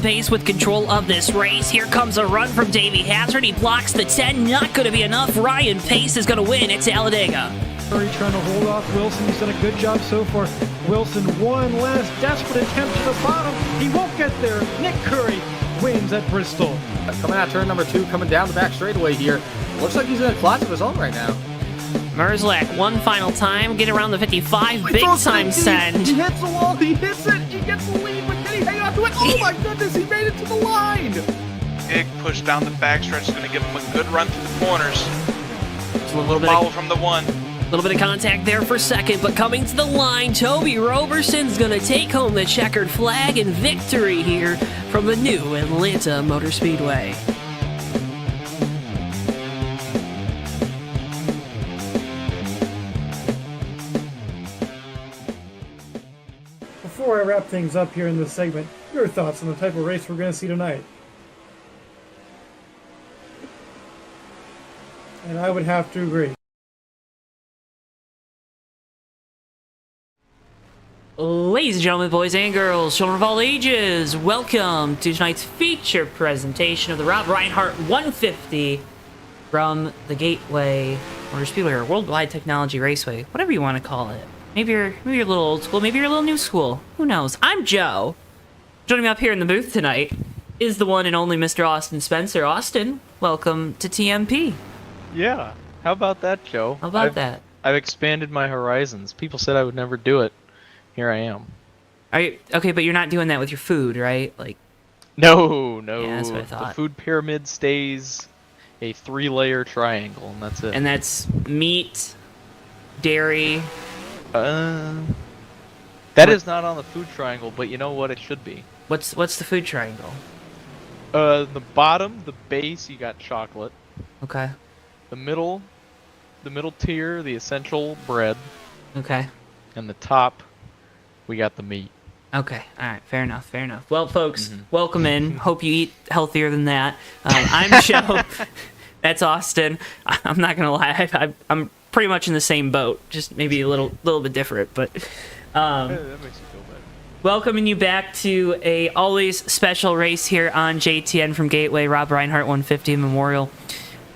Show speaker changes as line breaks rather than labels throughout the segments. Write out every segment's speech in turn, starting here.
the pace with control of this race. Here comes a run from Davey Hazard. He blocks the 10. Not going to be enough. Ryan Pace is going to win at Talladega.
Curry trying to hold off Wilson. He's done a good job so far. Wilson, one last desperate attempt to the bottom. He won't get there. Nick Curry wins at Bristol.
Coming out turn number 2, coming down the back straightaway here. Looks like he's in a class of his own right now.
Merzlak, one final time, get around the 55, big time send.
He hits the wall, he hits it, he gets the lead, but can he hang on to it? Oh my goodness, he made it to the line!
Big push down the backstretch is going to give him a good run through the corners.
Just a little bit
Follow from the 1.
A little bit of contact there for second, but coming to the line, Toby Roberson's going to take home the checkered flag and victory here from the new Atlanta Motor Speedway.
Before I wrap things up here in this segment, your thoughts on the type of race we're going to see tonight? And I would have to agree.
Ladies and gentlemen, boys and girls, children of all ages, welcome to tonight's feature presentation of the Rob Reinhardt 150 from the Gateway Motor Speedway, or Worldwide Technology Raceway, whatever you want to call it. Maybe you're a little old school, maybe you're a little new school. Who knows? I'm Joe. Joining me up here in the booth tonight is the one and only Mr. Austin Spencer. Austin, welcome to TMP.
Yeah, how about that, Joe?
How about that?
I've expanded my horizons. People said I would never do it. Here I am.
Are you, okay, but you're not doing that with your food, right? Like,
no.
Yeah, that's what I thought.
The food pyramid stays a 3-layer triangle, and that's it.
and that's meat, dairy.
That is not on the food triangle, but you know what? It should be.
What's the food triangle?
The bottom, the base, you got chocolate.
Okay.
The middle tier, the essential bread,
Okay.
and the top, we got the meat.
Okay. All right. Fair enough. Well, folks, welcome in. Hope you eat healthier than that. I'm Joe. That's Austin. I'm not gonna lie. I'm pretty much in the same boat, just maybe a little bit different. But
That makes you feel better.
welcoming you back to a always special race here on JTN from Gateway, Rob Reinhardt 150 Memorial.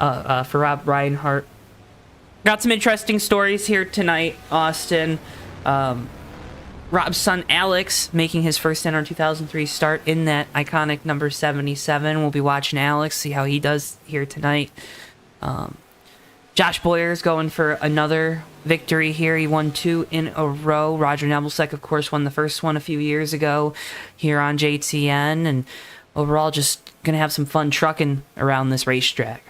For Rob Reinhardt. Got some interesting stories here tonight, Austin. Rob's son Alex making his first NR 2003 start in that iconic number 77. We'll be watching Alex, see how he does here tonight. Josh Boyer's going for another victory here. He won 2 in a row. Roger Nebelsick, of course, won the first one a few years ago here on JTN. And overall, just going to have some fun trucking around this racetrack.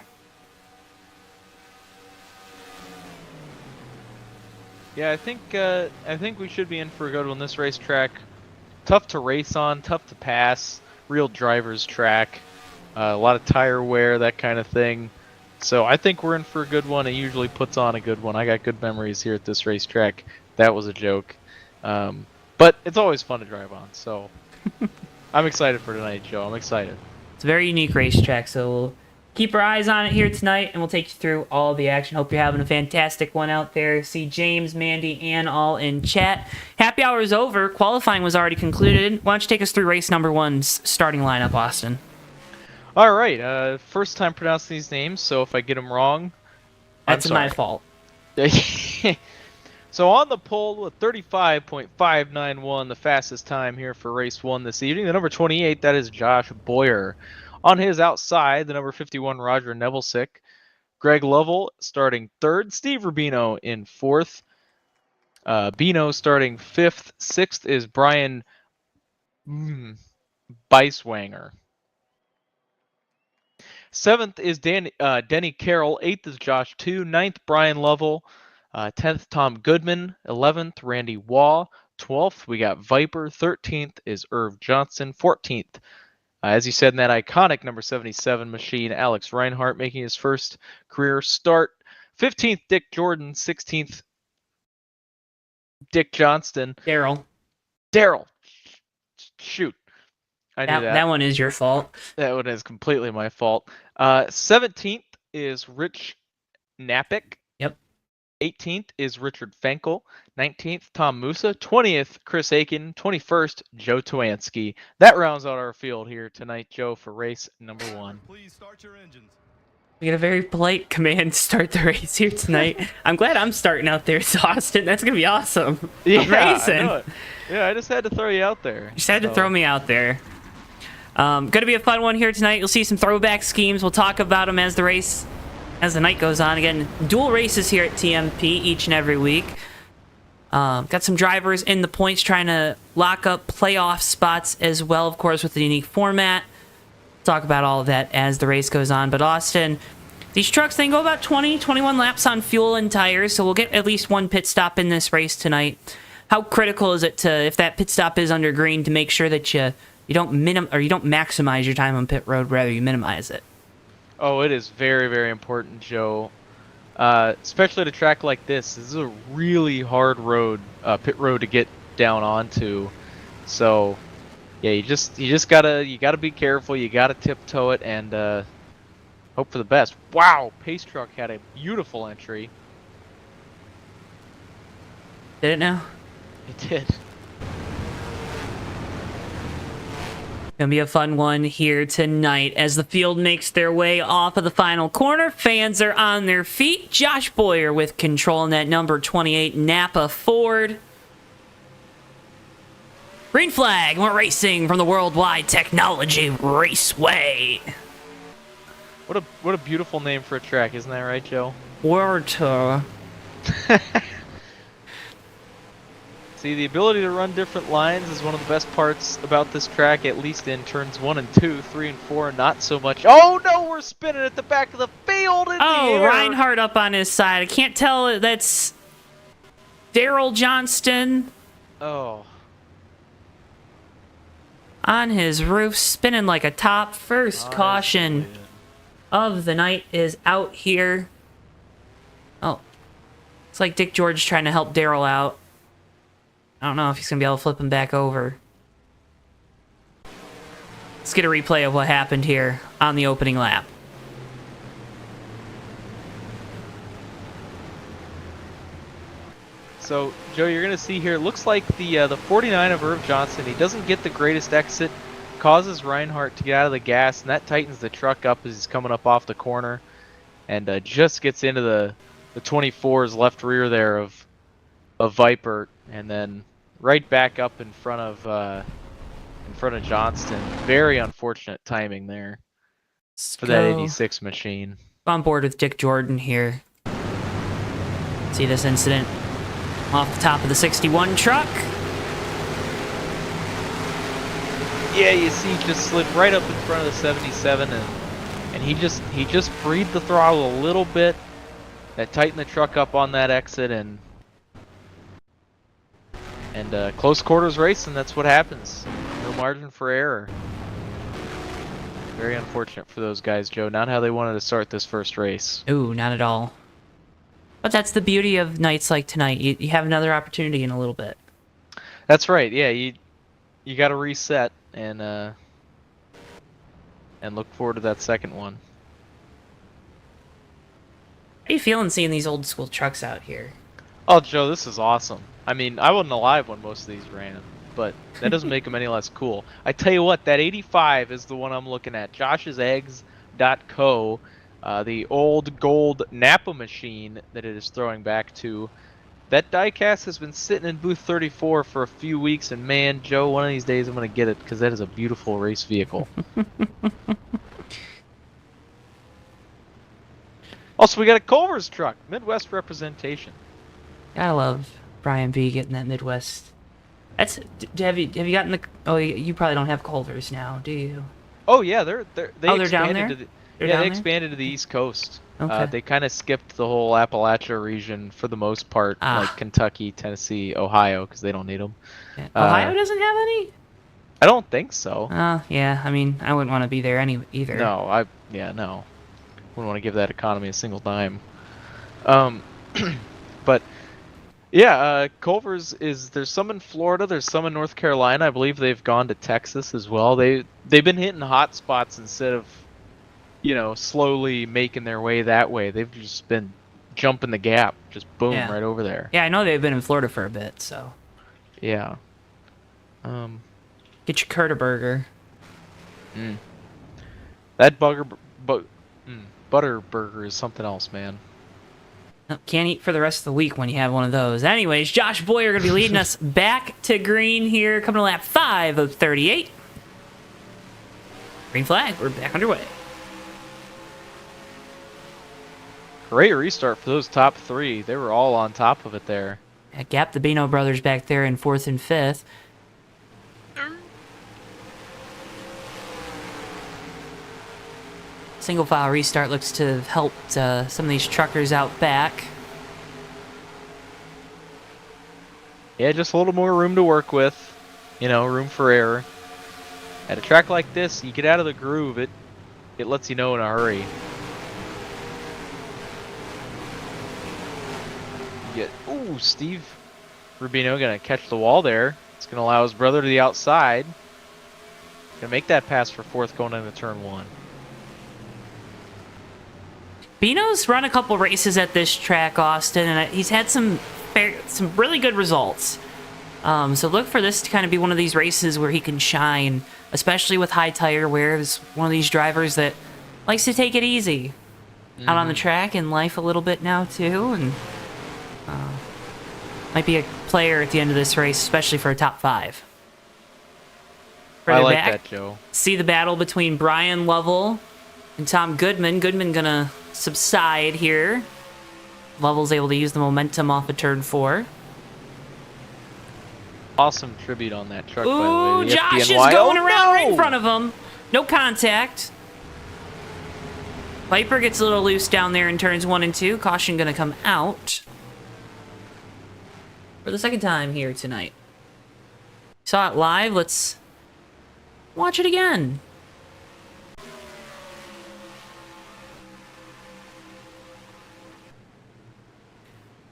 Yeah, I think we should be in for a good one. This racetrack, tough to race on, tough to pass, real driver's track, a lot of tire wear, that kind of thing. So I think we're in for a good one. It usually puts on a good one. I got good memories here at this racetrack. That was a joke, but it's always fun to drive on. So I'm excited for tonight, Joe. I'm excited.
It's a very unique racetrack, so we'll keep our eyes on it here tonight, and we'll take you through all the action. Hope you're having a fantastic one out there. See James, Mandy, and all in chat. Happy hour is over. Qualifying was already concluded. Why don't you take us through race number 1's starting lineup, Austin?
All right, first time pronouncing these names, so if I get them wrong,
That's
I'm
my
sorry.
fault.
So on the pole with 35.591, the fastest time here for race 1 this evening. The number 28, that is Josh Boyer. On his outside, the number 51, Roger Nebelsick. Greg Lovell starting 3rd. Steve Rubino in 4th. Bino starting 5th. 6th is Brian Beiswanger. 7th is Denny Carroll. 8th is Josh 2. 9th, Brian Lovell. 10th, Tom Goodman. 11th, Randy Waugh. 12th, we got Viper. 13th is Irv Johnson. 14th, as you said in that iconic number 77 machine, Alex Reinhardt making his first career start. 15th, Dick Jordan. 16th, Dick Johnston.
Daryl.
Shoot. I knew that.
That one is your fault.
That one is completely my fault. 17th is Rich Napick.
Yep.
18th is Richard Fenkel. 19th, Tom Musa. 20th, Chris Aiken. 21st, Joe Towansky. That rounds out our field here tonight, Joe, for race number 1.
Please start your engines.
We get a very polite command to start the race here tonight. I'm glad I'm starting out there, so Austin. That's gonna be awesome. I'm racing.
I know it. Yeah, I just had to throw you out there.
Just had to throw me out there. Gonna be a fun one here tonight. You'll see some throwback schemes. We'll talk about them as the night goes on. Again, dual races here at TMP each and every week. Got some drivers in the points trying to lock up playoff spots as well, of course, with the unique format. Talk about all of that as the race goes on. But Austin, these trucks, they can go about 20, 21 laps on fuel and tires, so we'll get at least one pit stop in this race tonight. How critical is it to, if that pit stop is under green, to make sure that you don't maximize your time on pit road, rather you minimize it?
Oh, it is very, very important, Joe. Especially at a track like this. This is a really hard road, pit road to get down onto. So, yeah, you just gotta be careful. You gotta tiptoe it and hope for the best. Wow, Pace Truck had a beautiful entry.
Did it now?
It did.
Gonna be a fun one here tonight as the field makes their way off of the final corner. Fans are on their feet. Josh Boyer with control in that number 28 Napa Ford. Green flag, we're racing from the Worldwide Technology Raceway.
What a beautiful name for a track, isn't that right, Joe?
Water.
See, the ability to run different lines is one of the best parts about this track, at least in turns 1 and 2, 3 and 4, not so much. Oh no, we're spinning at the back of the field in the air.
Reinhardt up on his side. I can't tell, that's Daryl Johnston.
Oh.
On his roof, spinning like a top. First caution of the night is out here. Oh. It's like Dick George trying to help Daryl out. I don't know if he's going to be able to flip him back over. Let's get a replay of what happened here on the opening lap.
So, Joe, you're going to see here, it looks like the 49 of Irv Johnson, he doesn't get the greatest exit, causes Reinhardt to get out of the gas, and that tightens the truck up as he's coming up off the corner, and just gets into the 24's left rear there of Viper, and then right back up in front of Johnston. Very unfortunate timing there for that 86 machine.
On board with Dick Jordan here. See this incident off the top of the 61 truck.
Yeah, you see, he just slid right up in front of the 77, and he just breathed the throttle a little bit. That tightened the truck up on that exit, and close quarters race, and that's what happens. No margin for error. Very unfortunate for those guys, Joe. Not how they wanted to start this first race.
Ooh, not at all. But that's the beauty of nights like tonight. You have another opportunity in a little bit.
That's right. Yeah, you got to reset and look forward to that second one.
How are you feeling seeing these old school trucks out here?
Oh, Joe, this is awesome. I mean, I wasn't alive when most of these ran, but that doesn't make them any less cool. I tell you what, that 85 is the one I'm looking at. Josh'sEggs.co, the old gold Napa machine that it is throwing back to. That diecast has been sitting in booth 34 for a few weeks, and man, Joe, one of these days I'm going to get it because that is a beautiful race vehicle. Also, we got a Culver's truck, Midwest representation.
Gotta love Brian B getting that Midwest. That's have you gotten the? Oh, you probably don't have Culver's now, do you?
Oh yeah, they
they're
expanded
down there.
to the,
They're
yeah,
down
they
there?
expanded to the East Coast.
Okay.
They kind of skipped the whole Appalachia region for the most part, like Kentucky, Tennessee, Ohio, because they don't need them.
Yeah. Ohio doesn't have any.
I don't think so.
Yeah. I mean, I wouldn't want to be there either.
No, no. Wouldn't want to give that economy a single dime. But yeah, Culver's there's some in Florida, there's some in North Carolina. I believe they've gone to Texas as well. They've been hitting hot spots instead of, slowly making their way that way. They've just been jump in the gap. Just boom,
Yeah.
right over there.
Yeah, I know they've been in Florida for a bit, so
Yeah.
get your Curta burger.
That butter burger is something else, man.
Can't eat for the rest of the week when you have one of those. Anyways, Josh Boyer going to be leading us back to green here, coming to lap 5 of 38. Green flag, we're back underway.
Great restart for those top 3. They were all on top of it there.
Gap the Bino brothers back there in 4th and 5th. Single file restart looks to have helped some of these truckers out back.
Yeah, just a little more room to work with. You know, room for error. At a track like this, you get out of the groove, it lets you know in a hurry. Ooh, Steve Rubino gonna catch the wall there. It's gonna allow his brother to the outside. Gonna make that pass for 4th going into turn 1.
Bino's run a couple races at this track, Austin, and he's had some really good results. So look for this to kind of be one of these races where he can shine, especially with high tire wear. He's one of these drivers that likes to take it easy out on the track and life a little bit now too, and might be a player at the end of this race, especially for a top 5.
I like
back,
that, Joe.
see the battle between Brian Lovell and Tom Goodman. Goodman gonna subside here. Lovell's able to use the momentum off of turn 4.
Awesome tribute on that truck, by the
Ooh,
way. The
Josh is
FDNY.
going
Oh,
around right in
no!
front of him. No contact. Viper gets a little loose down there in turns 1 and 2. Caution gonna come out for the second time here tonight. Saw it live. Let's watch it again.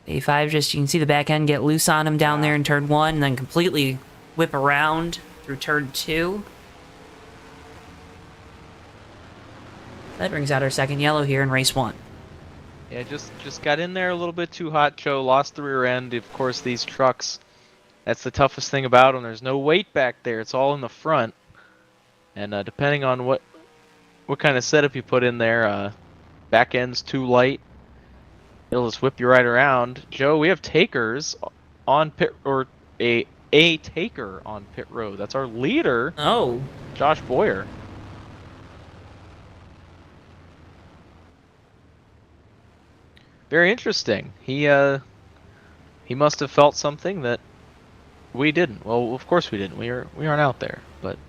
A5 just, you can see the back end get loose on him down there in turn 1 and then completely whip around through turn 2. That brings out our second yellow here in race 1.
Yeah, just got in there a little bit too hot, Joe. Lost the rear end. Of course, these trucks, that's the toughest thing about them. There's no weight back there. It's all in the front. And depending on what kind of setup you put in there, back end's too light, it'll just whip you right around. Joe, we have takers on pit, or a taker on pit road. That's our leader,
Oh,
Josh Boyer. Very interesting. He must have felt something that we didn't. Well, of course we didn't. We aren't out there, but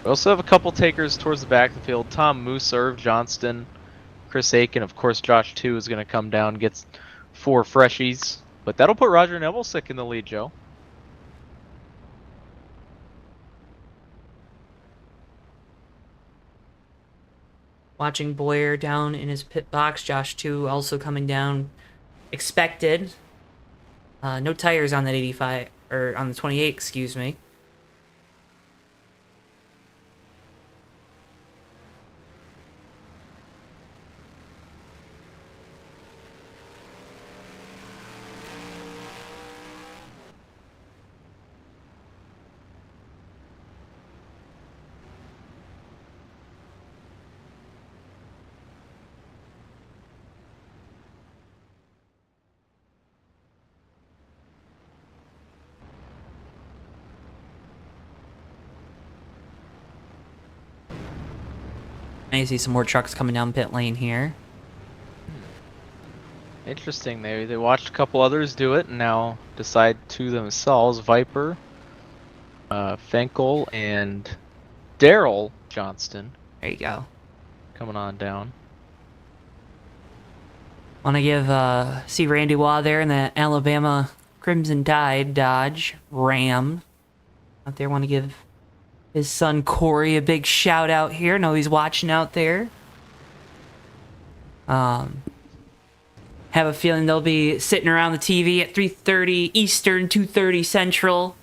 we also have a couple takers towards the back of the field. Tom Moose, Irv Johnston, Chris Aiken, of course Josh 2 is going to come down, gets 4 freshies. But that'll put Roger Nevillesick in the lead, Joe.
watching Boyer down in his pit box. Josh 2 also coming down. Expected. No tires on that 85, or on the 28, excuse me. I see some more trucks coming down pit lane here.
Interesting. They watched a couple others do it and now decide to themselves. Viper, Fenkel, and Daryl Johnston
There you go.
coming on down.
Want to give, see Randy Waugh there in the Alabama Crimson Tide Dodge Ram. Out there, want to give his son Corey a big shout out here. Know he's watching out there. Have a feeling they'll be sitting around the TV at 3:30 Eastern, 2:30 Central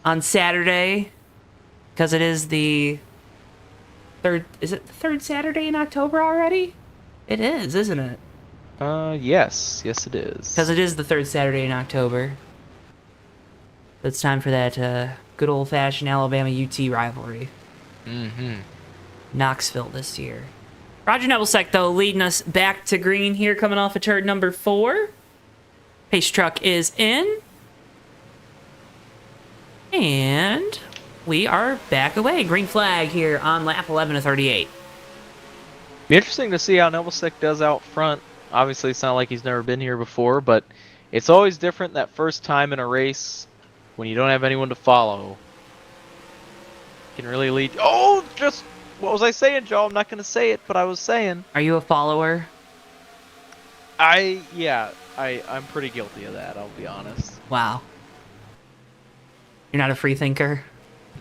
on Saturday, because it is the third. Is it the third Saturday in October already? It is, isn't it?
Yes. Yes, it is.
Because it is the third Saturday in October. It's time for that good old-fashioned Alabama UT rivalry.
Mm-hmm.
Knoxville this year. Roger Nebelsack, though, leading us back to green here, coming off of turn number 4. Pace truck is in. And we are back away. Green flag here on lap 11 of 38.
Be interesting to see how Nebelsick does out front. Obviously, it's not like he's never been here before, but it's always different that first time in a race when you don't have anyone to follow. Can really lead. Oh, just what was I saying, Joe? I'm not going to say it, but I was saying.
Are you a follower?
I'm pretty guilty of that, I'll be honest.
Wow. You're not a free thinker?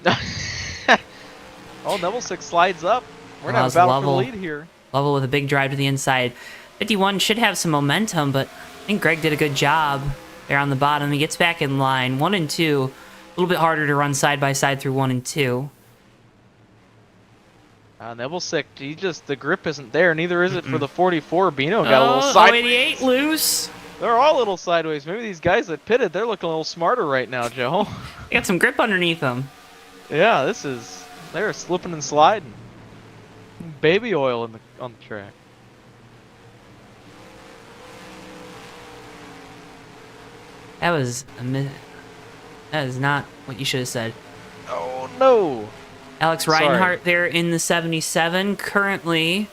Oh, Nebelsick slides up. We're
Well,
not
that's
about for the
Lovell.
lead here.
Lovell with a big drive to the inside. 51 should have some momentum, but I think Greg did a good job there on the bottom. He gets back in line. 1 and 2. A little bit harder to run side by side through 1 and 2.
Nebelsick, the grip isn't there. Neither is it for the 44. Bino got a little sideways.
88 loose.
They're all a little sideways. Maybe these guys that pitted, they're looking a little smarter right now, Joe.
They got some grip underneath them.
Yeah, they're slipping and sliding. Baby oil on the track.
That is not what you should have said.
Oh no!
Alex
Sorry.
Reinhardt there in the 77, currently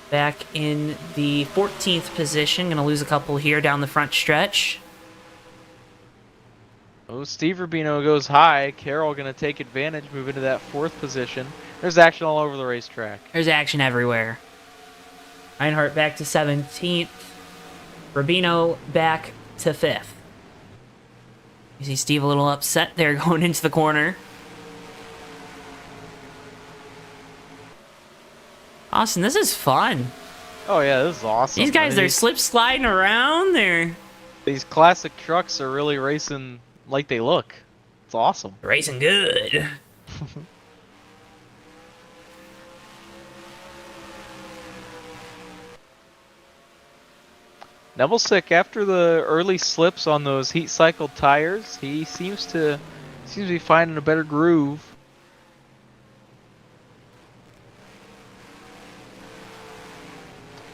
back in the 14th position. Gonna lose a couple here down the front stretch.
Oh, Steve Rubino goes high. Carroll gonna take advantage, move into that 4th position. There's action all over the racetrack.
There's action everywhere. Reinhardt back to 17th. Rubino back to 5th. You see Steve a little upset there going into the corner. Austin, this is fun.
Oh yeah, this is awesome.
These guys,
I mean,
they're slip sliding around there.
these classic trucks are really racing like they look. It's awesome.
Racing good.
Nebelsick, after the early slips on those heat cycled tires, he seems to be finding a better groove.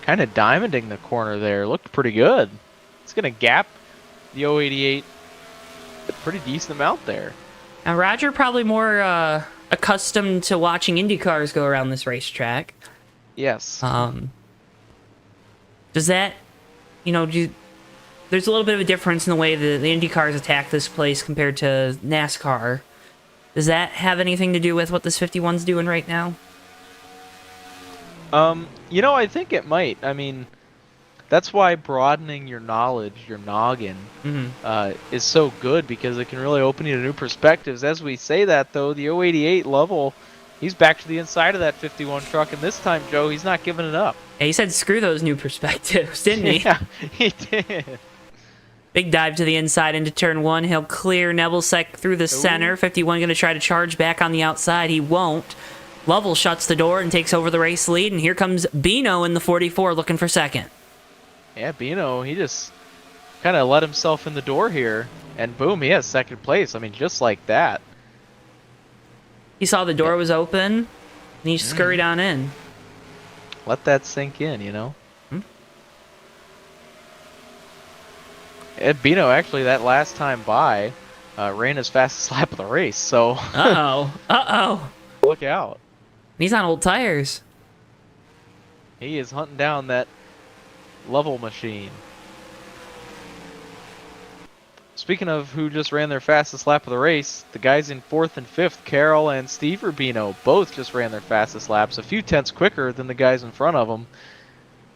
Kind of diamonding the corner there. Looked pretty good. It's gonna gap the 088 a pretty decent amount there.
Now, Roger probably more accustomed to watching Indy cars go around this racetrack.
Yes.
Does that, there's a little bit of a difference in the way the Indy cars attack this place compared to NASCAR. Does that have anything to do with what this 51's doing right now?
I think it might. I mean, that's why broadening your knowledge, your noggin, is so good, because it can really open you to new perspectives. As we say that, though, the 088 Lovell, he's back to the inside of that 51 truck, and this time, Joe, he's not giving it up.
Yeah, he said screw those new perspectives, didn't he?
Yeah, he did.
Big dive to the inside into turn 1. He'll clear Nebelsick through the center. 51 going to try to charge back on the outside. He won't. Lovell shuts the door and takes over the race lead, and here comes Bino in the 44 looking for second.
Yeah, Bino, he just kind of let himself in the door here, and boom, he has second place. I mean, just like that.
He saw the door was open, and he scurried on in.
Let that sink in, And Bino, actually, that last time by, ran his fastest lap of the race, so
Uh-oh.
look out.
He's on old tires.
He is hunting down that Lovell machine. Speaking of who just ran their fastest lap of the race, the guys in 4th and 5th, Carroll and Steve Rubino, both just ran their fastest laps, a few tenths quicker than the guys in front of them.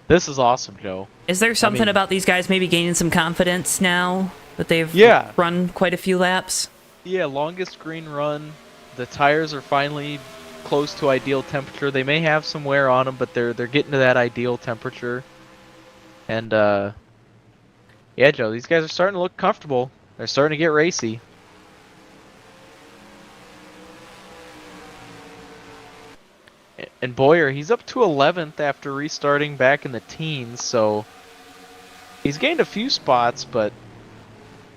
This is awesome, Joe.
Is there something about these guys maybe gaining some confidence now that they've run quite a few laps?
Yeah, longest green run. The tires are finally close to ideal temperature. They may have some wear on them, but they're getting to that ideal temperature. And yeah, Joe, these guys are starting to look comfortable. They're starting to get racy. And Boyer, he's up to 11th after restarting back in the teens, so he's gained a few spots, but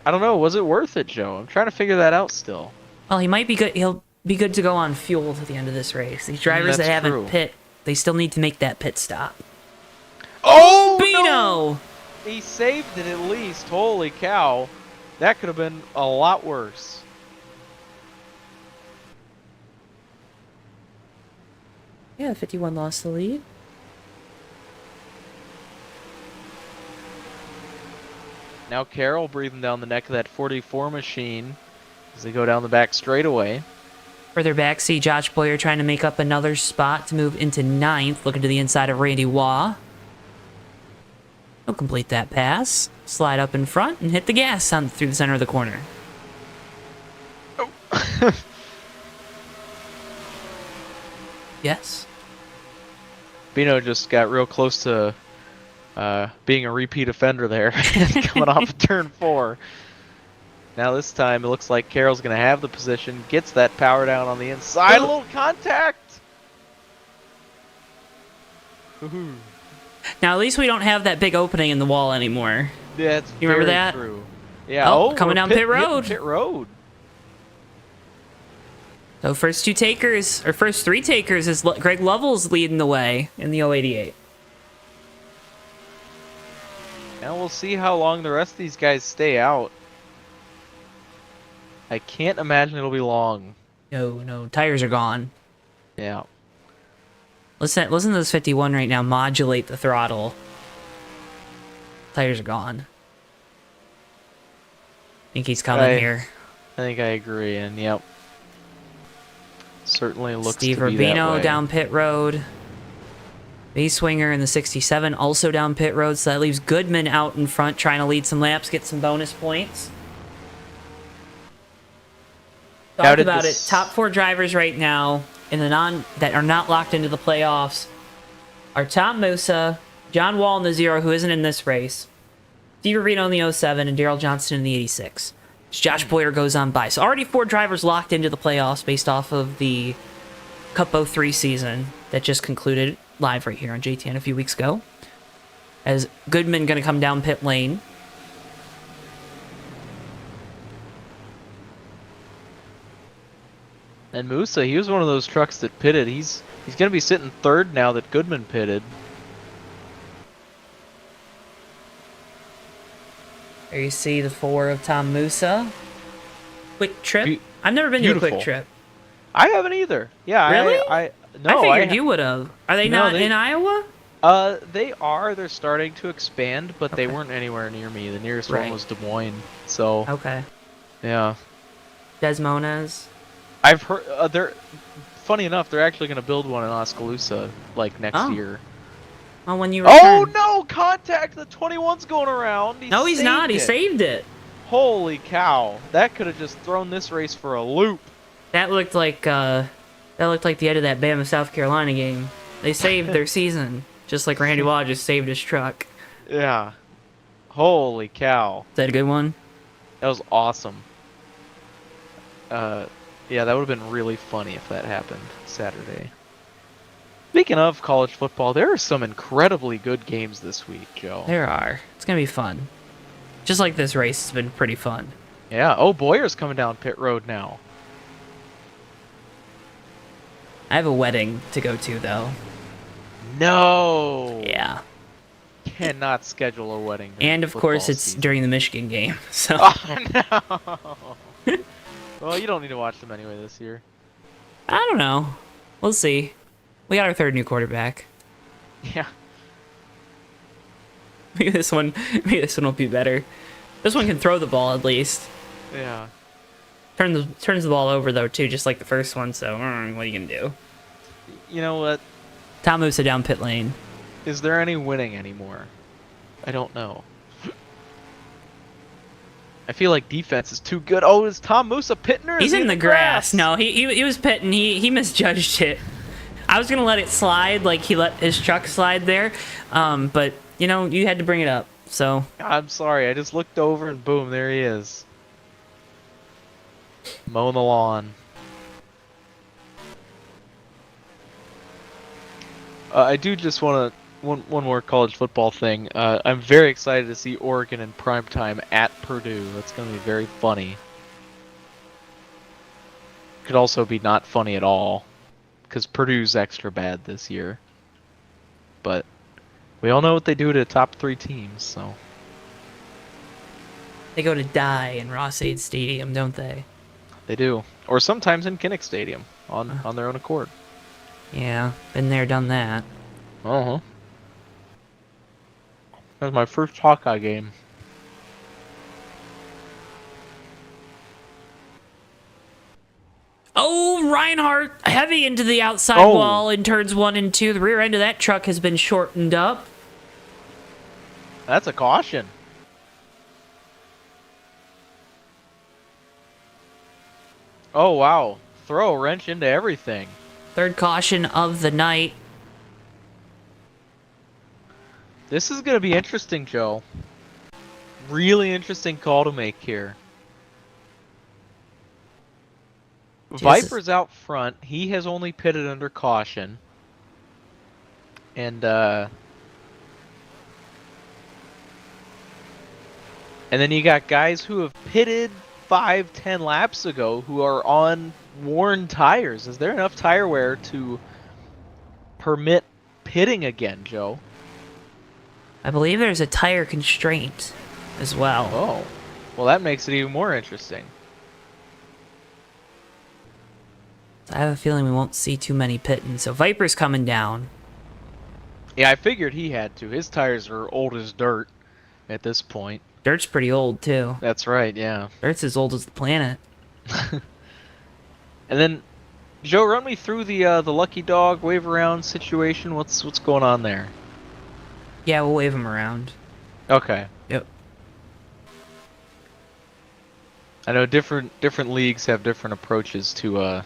I don't know. Was it worth it, Joe? I'm trying to figure that out still.
Well, he might be good. He'll be good to go on fuel to the end of this race. These drivers that
That's
haven't
true.
pit, they still need to make that pit stop.
Oh,
Bino!
no! He saved it at least. Holy cow. That could have been a lot worse.
Yeah, 51 lost the lead.
Now Carroll breathing down the neck of that 44 machine as they go down the back straightaway.
Further back, see Josh Boyer trying to make up another spot to move into 9th, looking to the inside of Randy Waugh. He'll complete that pass, slide up in front, and hit the gas on through the center of the corner.
Oh.
Yes.
Bino just got real close to being a repeat offender there, coming off of turn 4. Now this time it looks like Carroll's going to have the position, gets that power down on the inside, a little contact. Woohoo.
Now at least we don't have that big opening in the wall anymore.
Yeah, it's
You remember
very
that?
true. Yeah.
Oh, coming
we're
down pit
hitting
road.
Pit road.
So first 3 takers is Greg Lovell's leading the way in the 088.
Now we'll see how long the rest of these guys stay out. I can't imagine it'll be long.
No, tires are gone.
Yeah.
Listen to this 51 right now. Modulate the throttle. Tires are gone. Think he's coming here.
I think I agree, and yep. Certainly looks
Steve
to be that
Rubino
way.
down pit road. Base Swinger in the 67 also down pit road, so that leaves Goodman out in front trying to lead some laps, get some bonus points. Talk about it. Top 4 drivers right now in the that are not locked into the playoffs are Tom Musa, John Wall in the 0, who isn't in this race, Steve Rubino in the 07, and Darrell Johnston in the 86. As Josh Boyer goes on by. So already 4 drivers locked into the playoffs based off of the Cup 03 season that just concluded live right here on JTN a few weeks ago. As Goodman going to come down pit lane.
And Musa, he was one of those trucks that pitted. He's going to be sitting 3rd now that Goodman pitted.
There you see the 4 of Tom Musa. Quick Trip.
Be-
I've never been to a Quick
beautiful.
Trip.
I haven't either. Yeah,
Really?
No,
I figured you would have. Are they not in Iowa?
They are. They're starting to expand, but they weren't anywhere near me. The nearest one
Right.
was Des Moines. So,
Okay.
yeah.
Desmones.
I've heard they're funny enough, they're actually going to build one in Oskaloosa like next
Oh.
year.
Well, when you
Oh
return.
no, contact. The 21's going around.
No, he's not. He
it.
saved it.
Holy cow. That could have just thrown this race for a loop.
That looked like the end of that Bama South Carolina game. They saved their season, just like Randy Waugh just saved his truck.
Yeah. Holy cow.
Is that a good one?
That was awesome. Yeah, that would have been really funny if that happened Saturday. Speaking of college football, there are some incredibly good games this week, Joe.
There are. It's gonna be fun. Just like this race has been pretty fun.
Yeah. Oh, Boyer's coming down pit road now.
I have a wedding to go to though.
No.
Yeah.
Cannot schedule a wedding. during
And of
football
course it's
season.
during the Michigan game. So
Oh no. Well, you don't need to watch them anyway this year.
I don't know. We'll see. We got our 3rd new quarterback.
Yeah.
Maybe this one will be better. This one can throw the ball at least.
Yeah.
Turns the ball over though too, just like the first one. So what are you gonna do?
You know what?
Tom Musa down pit lane.
Is there any winning anymore? I don't know. I feel like defense is too good. Oh, is Tom Musa pitting or is
He's
he
in the grass. No, he was pitting. He misjudged it. I was gonna let it slide, like he let his truck slide there, but you know you had to bring it up. So
I'm sorry. I just looked over and boom, there he is. Mowing the lawn. I do just want to one more college football thing. I'm very excited to see Oregon in primetime at Purdue. That's going to be very funny. Could also be not funny at all, because Purdue's extra bad this year. But we all know what they do to top 3 teams, so.
They go to die in Ross-Ade Stadium, don't they?
They do. Or sometimes in Kinnick Stadium, on their own accord.
Yeah, been there, done that.
Uh-huh. That was my first Hawkeye game.
Oh, Reinhardt heavy into the outside wall in turns 1 and 2. The rear end of that truck has been shortened up.
That's a caution. Oh, wow. Throw a wrench into everything.
Third caution of the night.
This is going to be interesting, Joe. Really interesting call to make here. Viper's out front. He has only pitted under caution. And then you got guys who have pitted 5-10 laps ago who are on worn tires. Is there enough tire wear to permit pitting again, Joe?
I believe there's a tire constraint as well.
Oh. Well, that makes it even more interesting.
I have a feeling we won't see too many pitting. So Viper's coming down.
Yeah, I figured he had to. His tires are old as dirt at this point.
Dirt's pretty old, too.
That's right, yeah.
Dirt's as old as the planet.
And then, Joe, run me through the lucky dog wave around situation. What's going on there?
Yeah, we'll wave him around.
Okay.
Yep.
I know different leagues have different approaches to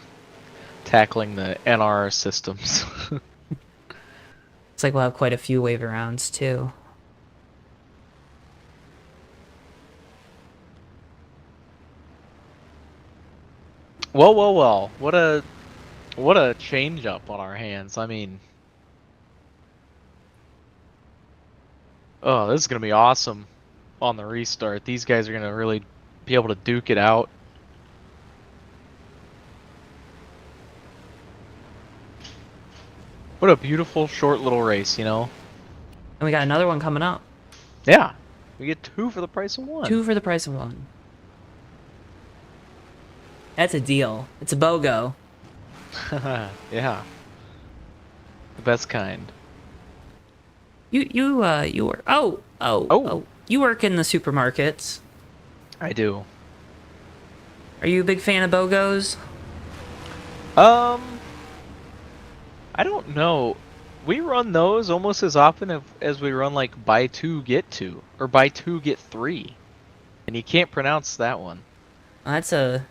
tackling the NR systems.
Looks like we'll have quite a few wave arounds, too.
Well. What a change up on our hands. I mean, oh, this is gonna be awesome on the restart. These guys are gonna really be able to duke it out. What a beautiful short little race, you know?
And we got another one coming up.
Yeah. We get 2 for the price of 1.
2 for the price of 1. That's a deal. It's a BOGO.
Yeah. The best kind.
You work. Oh. You work in the supermarkets.
I do.
Are you a big fan of BOGOs?
I don't know. We run those almost as often as we run like buy 2 get 2 or buy 2 get 3. And you can't pronounce that one.
That's a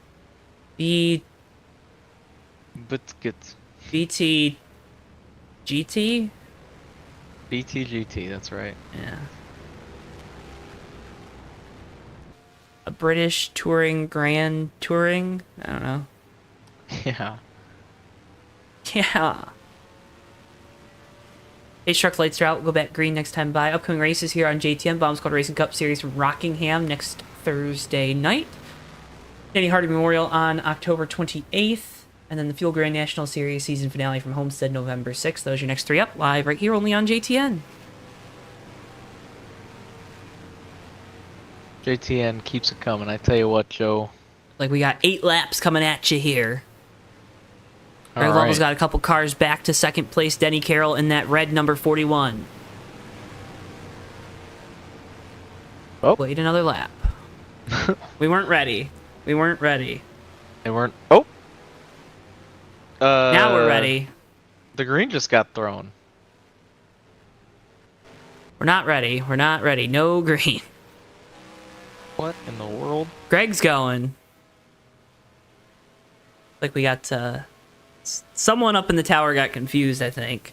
But get
BT GT?
BTGT, that's right.
Yeah. A British Touring Grand Touring? I don't know.
Yeah.
Yeah. Hey, Truck lights are out. We'll go back green next time by. Upcoming races here on JTM. Bomb Squad Racing Cup Series from Rockingham next Thursday night. Danny Hardy Memorial on October 28th. And then the Fuel Grand National Series season finale from Homestead November 6th. Those are your next 3 up. Live right here only on JTN.
JTN keeps it coming. I tell you what, Joe.
Like, we got 8 laps coming at you here.
All
Greg Lovell's
right.
got a couple cars back to second place. Denny Carroll in that red number 41.
Oh.
Wait another lap. We weren't ready. We weren't ready.
They weren't. Oh.
Now we're ready.
The green just got thrown.
We're not ready. We're not ready. No green.
What in the world?
Greg's going. Like we got someone up in the tower got confused, I think.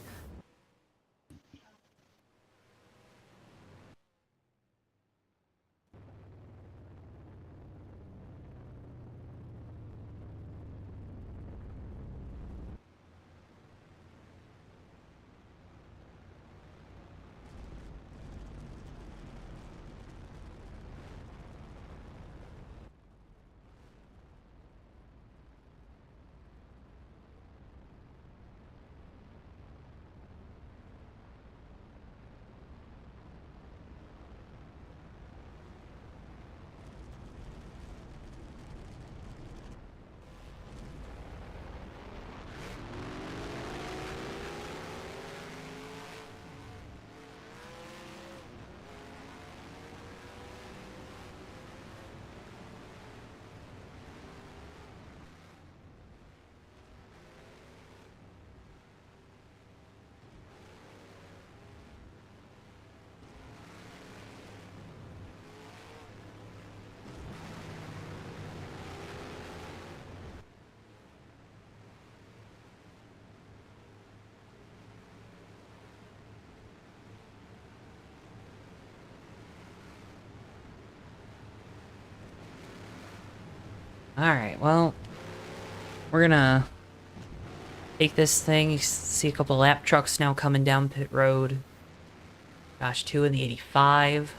Alright, well, we're gonna take this thing. You see a couple lap trucks now coming down pit road. Gosh, 2 in the 85.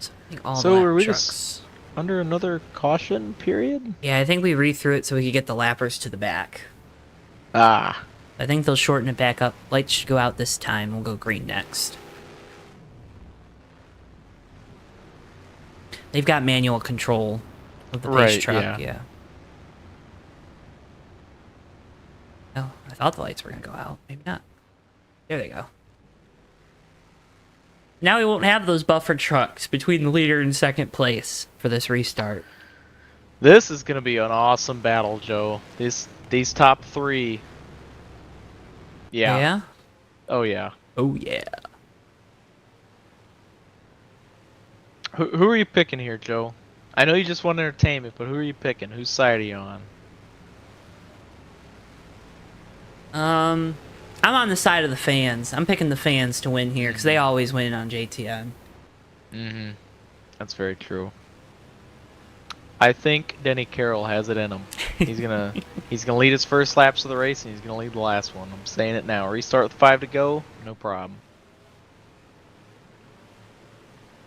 So I think all
So
the
are
lap
we
trucks.
just under another caution period?
Yeah, I think we read through it so we could get the lappers to the back.
Ah.
I think they'll shorten it back up. Lights should go out this time. We'll go green next. They've got manual control of the pace
Right,
truck,
yeah.
Oh, I thought the lights were going to go out. Maybe not. There they go. Now we won't have those buffer trucks between the leader and second place for this restart.
This is gonna be an awesome battle, Joe. These top 3. Yeah.
Yeah?
Oh yeah.
Oh, yeah.
Who are you picking here, Joe? I know you just want entertainment, but who are you picking? Whose side are you on?
I'm on the side of the fans. I'm picking the fans to win here because they always win on JTN.
Mm-hmm. That's very true. I think Denny Carroll has it in him. He's gonna lead his first laps of the race, and he's gonna lead the last one. I'm saying it now. Restart with 5 to go, no problem.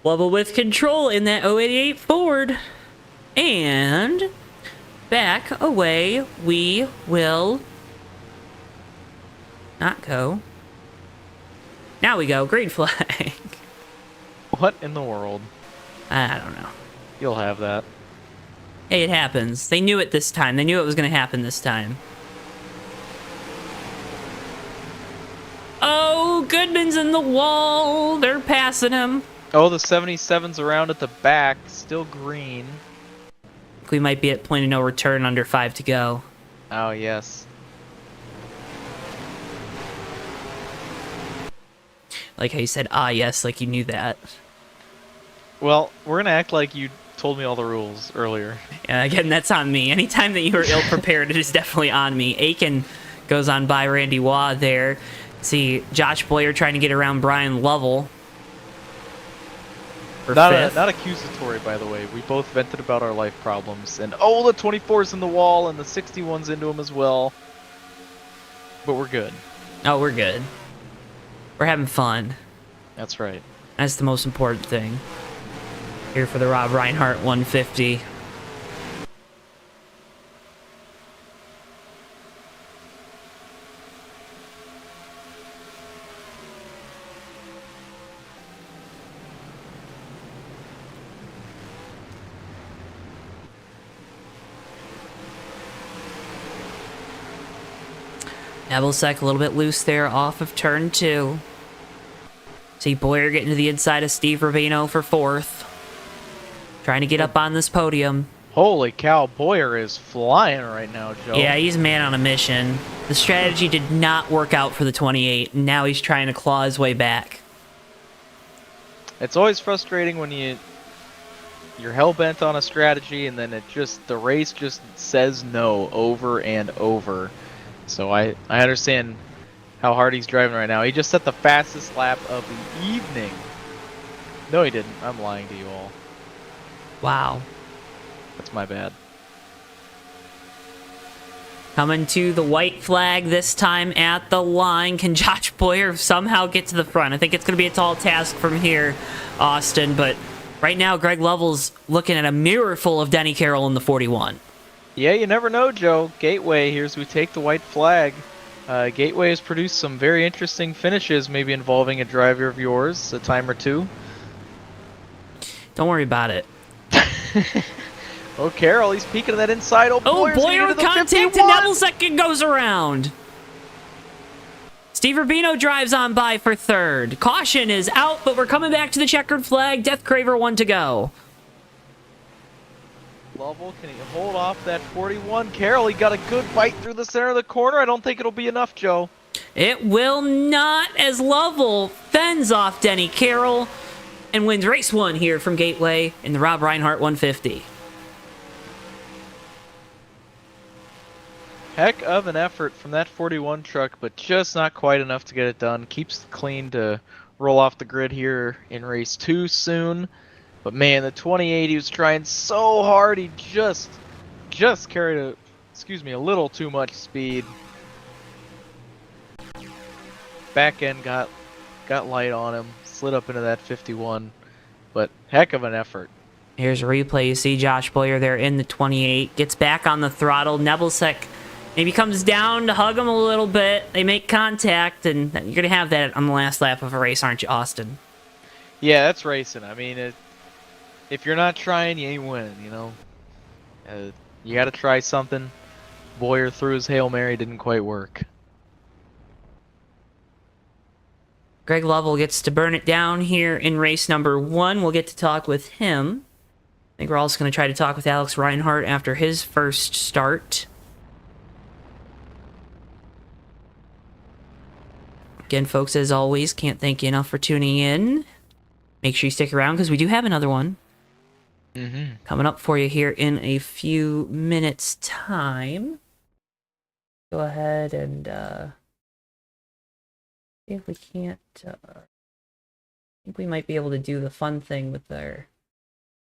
Level with control in that 088 Ford. And back away we will not go. Now we go. Green flag.
What in the world?
I don't know.
You'll have that.
Hey, it happens. They knew it this time. They knew it was going to happen this time. Oh, Goodman's in the wall. They're passing him.
Oh, the 77's around at the back, still green.
We might be at point of no return, under 5 to go.
Oh, yes.
Like how you said, ah, yes, like you knew that.
Well, we're gonna act like you told me all the rules earlier.
Again, that's on me. Anytime that you are ill-prepared, it is definitely on me. Aiken goes on by Randy Waugh there. See, Josh Boyer trying to get around Brian Lovell.
Not accusatory, by the way. We both vented about our life problems. And, oh, the 24's in the wall, and the 61's into him as well. But we're good.
Oh, we're good. We're having fun.
That's right.
That's the most important thing. Here for the Rob Reinhardt 150. Nebelsack a little bit loose there off of turn 2. See Boyer getting to the inside of Steve Ravino for 4th. Trying to get up on this podium.
Holy cow, Boyer is flying right now, Joe.
Yeah, he's man on a mission. The strategy did not work out for the 28, and now he's trying to claw his way back.
It's always frustrating when you're hell-bent on a strategy and then the race just says no over and over. So I understand how hard he's driving right now. He just set the fastest lap of the evening. No, he didn't. I'm lying to you all.
Wow.
That's my bad.
Coming to the white flag this time at the line. Can Josh Boyer somehow get to the front? I think it's going to be a tall task from here, Austin. But right now, Greg Lovell's looking at a mirror full of Denny Carroll in the 41.
Yeah, you never know, Joe. Gateway, here as we take the white flag. Gateway has produced some very interesting finishes, maybe involving a driver of yours, a time or two.
Don't worry about it.
Oh, Carroll, he's peeking at that inside. Oh,
Boyer with contact and Nebelsack goes around. Steve Rubino drives on by for 3rd. Caution is out, but we're coming back to the checkered flag. Death Craver 1 to go.
Lovell, can he hold off that 41? Carroll, he got a good bite through the center of the corner. I don't think it'll be enough, Joe.
It will not, as Lovell fends off Denny Carroll and wins race 1 here from Gateway in the Rob Reinhardt 150.
Heck of an effort from that 41 truck, but just not quite enough to get it done. Keeps the clean to roll off the grid here in race 2 soon. But man, the 28, he was trying so hard, he just carried a little too much speed. Back end got light on him, slid up into that 51, but heck of an effort.
Here's a replay. You see Josh Boyer there in the 28. Gets back on the throttle. Nebelsick maybe comes down to hug him a little bit. They make contact, and you're going to have that on the last lap of a race, aren't you, Austin?
Yeah, that's racing. I mean, if you're not trying, you ain't winning, you know? You got to try something. Boyer threw his Hail Mary, didn't quite work.
Greg Lovell gets to burn it down here in race number 1. We'll get to talk with him. I think we're also going to try to talk with Alex Reinhardt after his first start. Again, folks, as always, can't thank you enough for tuning in. Make sure you stick around because we do have another one coming up for you here in a few minutes' time. Go ahead and see if we can't. I think we might be able to do the fun thing with our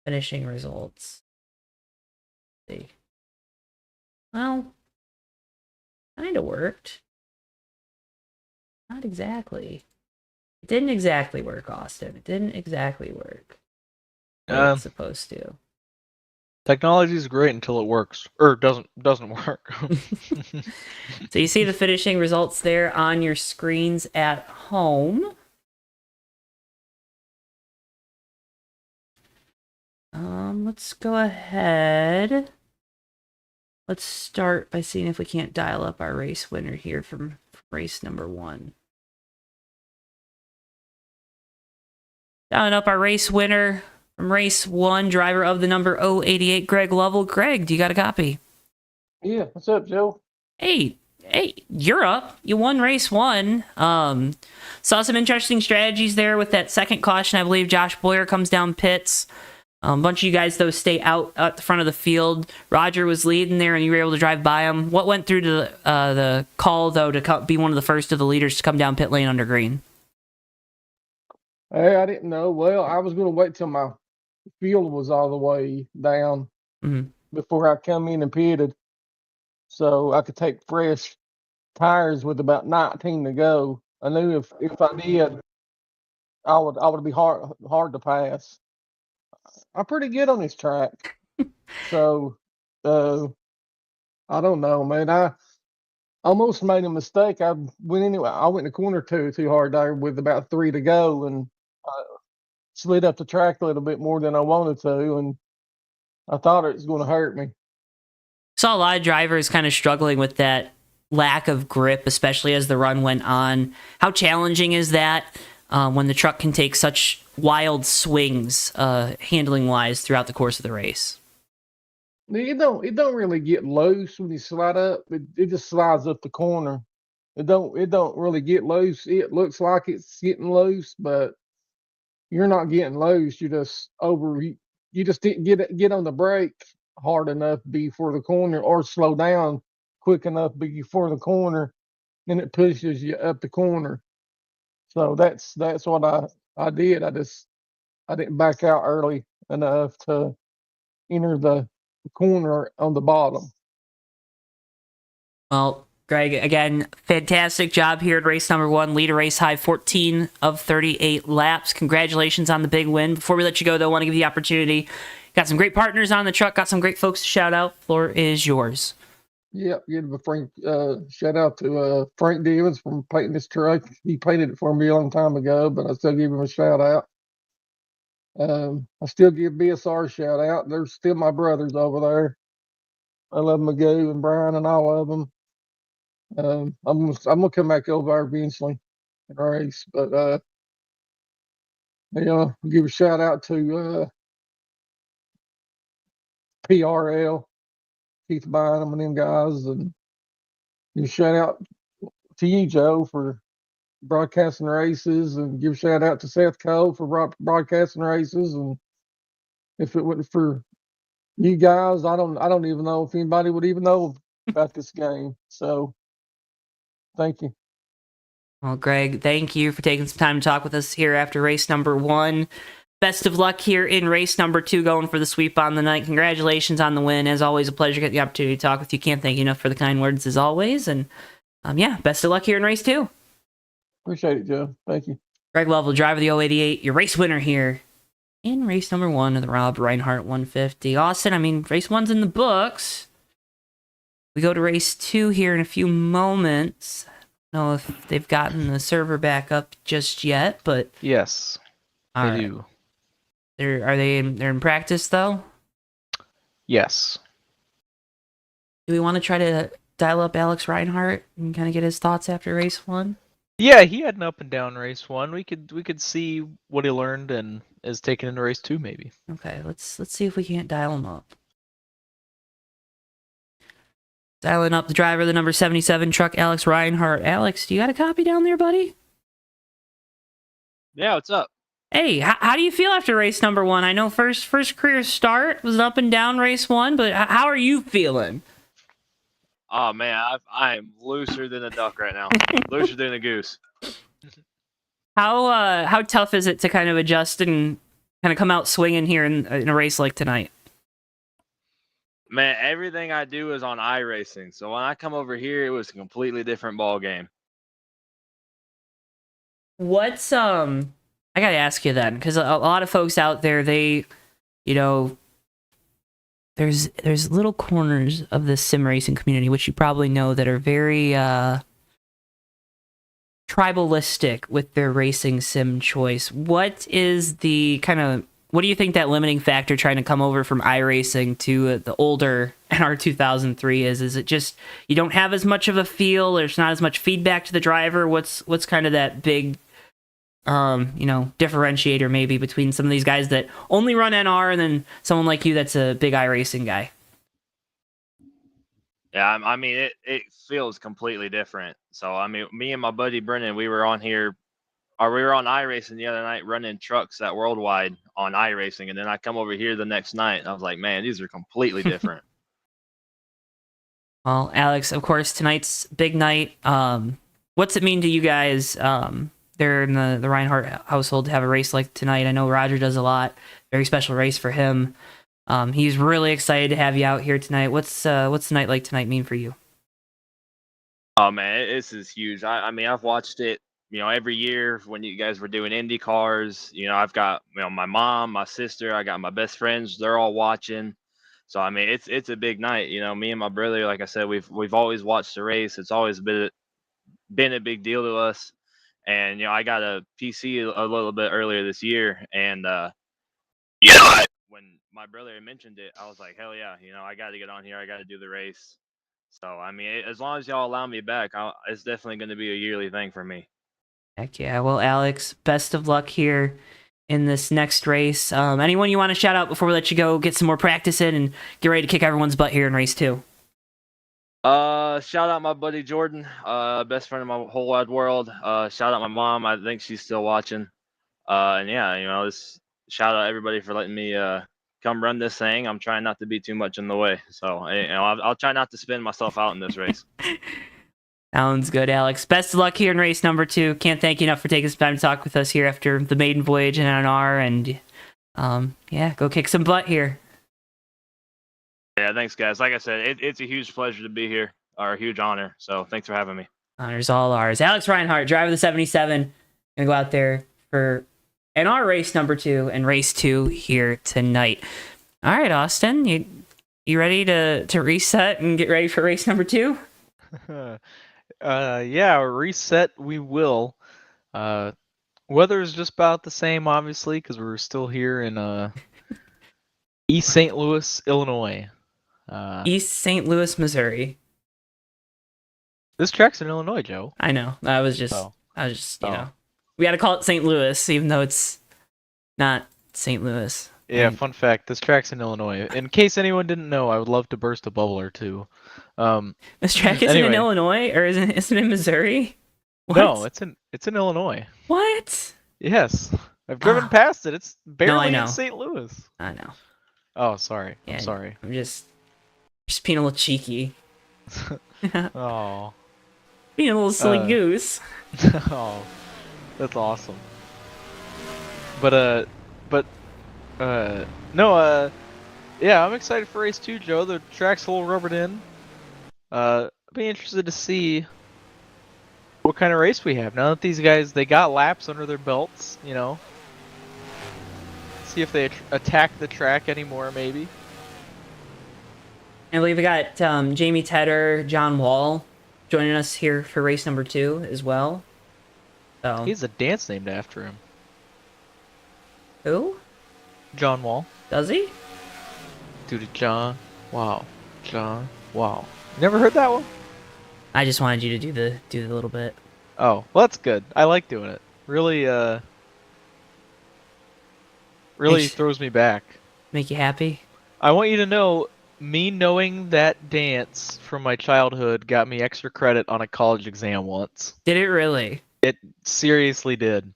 finishing results. Let's see. Well, kind of worked. Not exactly. It didn't exactly work, Austin. It didn't exactly work. It's supposed to.
Technology is great until it works, or doesn't work.
So you see the finishing results there on your screens at home. Let's go ahead. Let's start by seeing if we can't dial up our race winner here from race number 1. Dialing up our race winner from race 1, driver of the number 088, Greg Lovell. Greg, do you got a copy?
Yeah, what's up, Joe?
Hey, you're up. You won race 1. Saw some interesting strategies there with that second caution. I believe Josh Boyer comes down pits. A bunch of you guys, though, stay out at the front of the field. Roger was leading there, and you were able to drive by him. What went through to the call, though, to be one of the first of the leaders to come down pit lane under green?
Hey, I didn't know. Well, I was going to wait till my field was all the way down before I come in and pitted, so I could take fresh tires with about 19 to go. I knew if I did, I would be hard to pass. I'm pretty good on this track, so I don't know, man. I almost made a mistake. I went in the corner too hard there with about 3 to go, and slid up the track a little bit more than I wanted to, and I thought it was going to hurt me.
Saw a lot of drivers kind of struggling with that lack of grip, especially as the run went on. How challenging is that when the truck can take such wild swings handling-wise throughout the course of the race?
It don't really get loose when you slide up. It just slides up the corner. It don't really get loose. It looks like it's getting loose, but you're not getting loose. You just didn't get on the brake hard enough before the corner, or slow down quick enough before the corner, and it pushes you up the corner. So that's what I did. I didn't back out early enough to enter the corner on the bottom.
Well, Greg, again, fantastic job here at race number 1. Lead a race high 14 of 38 laps. Congratulations on the big win. Before we let you go, though, I want to give you the opportunity. Got some great partners on the truck. Got some great folks to shout out. Floor is yours.
Yeah, Frank. Shout out to Frank Devens from painting this truck. He painted it for me a long time ago, but I still give him a shout out. I still give BSR a shout out. They're still my brothers over there. I love Magoo and Brian and all of them. I'm gonna come back over there eventually and race, but give a shout out to PRL, Keith Bynum and them guys, and give a shout out to you, Joe, for broadcasting races, and give a shout out to Seth Cole for broadcasting races. And if it wasn't for you guys, I don't even know if anybody would even know about this game. So thank you.
Well, Greg, thank you for taking some time to talk with us here after race number 1. Best of luck here in race number 2, going for the sweep on the night. Congratulations on the win. As always, a pleasure getting the opportunity to talk with you. Can't thank you enough for the kind words as always. And yeah, best of luck here in race 2.
Appreciate it, Joe. Thank you.
Greg Lovell, driver of the 088, your race winner here in race number 1 of the Rob Reinhardt 150. Austin, I mean, race 1's in the books. We go to race 2 here in a few moments. I don't know if they've gotten the server back up just yet, but
Yes,
all
they
right.
do.
They're in practice though?
Yes.
Do we want to try to dial up Alex Reinhardt and kind of get his thoughts after race 1?
Yeah, he had an up and down race 1. We could see what he learned and is taken into race 2 maybe.
Okay, let's see if we can't dial him up. Dialing up the driver of the number 77 truck, Alex Reinhardt. Alex, do you got a copy down there, buddy?
Yeah, what's up?
Hey, how do you feel after race number 1? I know first career start was an up and down race 1, but how are you feeling?
Oh man, I'm looser than a duck right now. Looser than a goose.
How tough is it to kind of adjust and kind of come out swinging here in a race like tonight?
Man, everything I do is on iRacing. So when I come over here, it was a completely different ball game.
What's I gotta ask you then, because a lot of folks out there, they, you know, there's little corners of the sim racing community, which you probably know, that are very tribalistic with their racing sim choice. What is the what do you think that limiting factor trying to come over from iRacing to the older NR 2003 is? Is it just you don't have as much of a feel? There's not as much feedback to the driver? What's kind of that big differentiator maybe between some of these guys that only run NR and then someone like you that's a big iRacing guy?
Yeah, I mean, it feels completely different. So, I mean, me and my buddy Brennan, we were on iRacing the other night running trucks at Worldwide on iRacing. And then I come over here the next night and I was like, man, these are completely different.
Well, Alex, of course, tonight's big night. What's it mean to you guys there in the Reinhardt household to have a race like tonight? I know Roger does a lot. Very special race for him. He's really excited to have you out here tonight. What's the night like tonight mean for you?
Oh man, this is huge. I mean, I've watched it, every year when you guys were doing Indy cars. I've got, my mom, my sister, I got my best friends. They're all watching. So I mean, it's a big night. Me and my brother, like I said, we've always watched the race. It's always been a big deal to us. And I got a PC a little bit earlier this year, and when my brother mentioned it, I was like, hell yeah, I got to get on here. I got to do the race. So, I mean, as long as y'all allow me back, it's definitely going to be a yearly thing for me.
Heck yeah. Well, Alex, best of luck here in this next race. Anyone you want to shout out before we let you go, get some more practice in, and get ready to kick everyone's butt here in race 2?
Shout out my buddy Jordan, best friend of my whole wide world. Shout out my mom. I think she's still watching. And yeah, just shout out everybody for letting me come run this thing. I'm trying not to be too much in the way, so I'll try not to spin myself out in this race.
Sounds good, Alex. Best of luck here in race number 2. Can't thank you enough for taking some time to talk with us here after the maiden voyage in NR, and yeah, go kick some butt here.
Yeah, thanks, guys. Like I said, it's a huge pleasure to be here, or a huge honor. So thanks for having me.
Honor's all ours. Alex Reinhardt, driver of the 77, gonna go out there for NR race number 2 and race 2 here tonight. All right, Austin, you ready to reset and get ready for race number 2?
Yeah, reset we will. Weather is just about the same, obviously, because we're still here in East St. Louis, Illinois.
East St. Louis, Missouri.
This track's in Illinois, Joe.
I know. I was just, we got to call it St. Louis, even though it's not St. Louis.
Yeah, fun fact, this track's in Illinois. In case anyone didn't know, I would love to burst a bubble or two.
This track isn't in Illinois, or isn't it in Missouri? What?
No, it's in Illinois.
What?
Yes. I've driven past it. It's barely
know.
in St. Louis.
I know.
Oh, sorry.
Yeah,
I'm sorry.
I'm just being a little cheeky.
Oh.
Being a little silly
Uh,
goose.
Oh, that's awesome. But no, yeah, I'm excited for race 2, Joe. The track's a little rubbered in. I'd be interested to see what kind of race we have now that these guys they got laps under their belts. See if they attack the track anymore, maybe.
And we've got Jamie Tedder, John Wall joining us here for race number 2 as well. So
He has a dance named after him.
who?
John Wall.
Does he?
Dude, John. Wow. John. Wow. Never heard that one?
I just wanted you to do the little bit.
Oh, well, that's good. I like doing it. Really, really
Makes-
throws me back.
Make you happy?
I want you to know, me knowing that dance from my childhood got me extra credit on a college exam once.
Did it really?
It seriously did.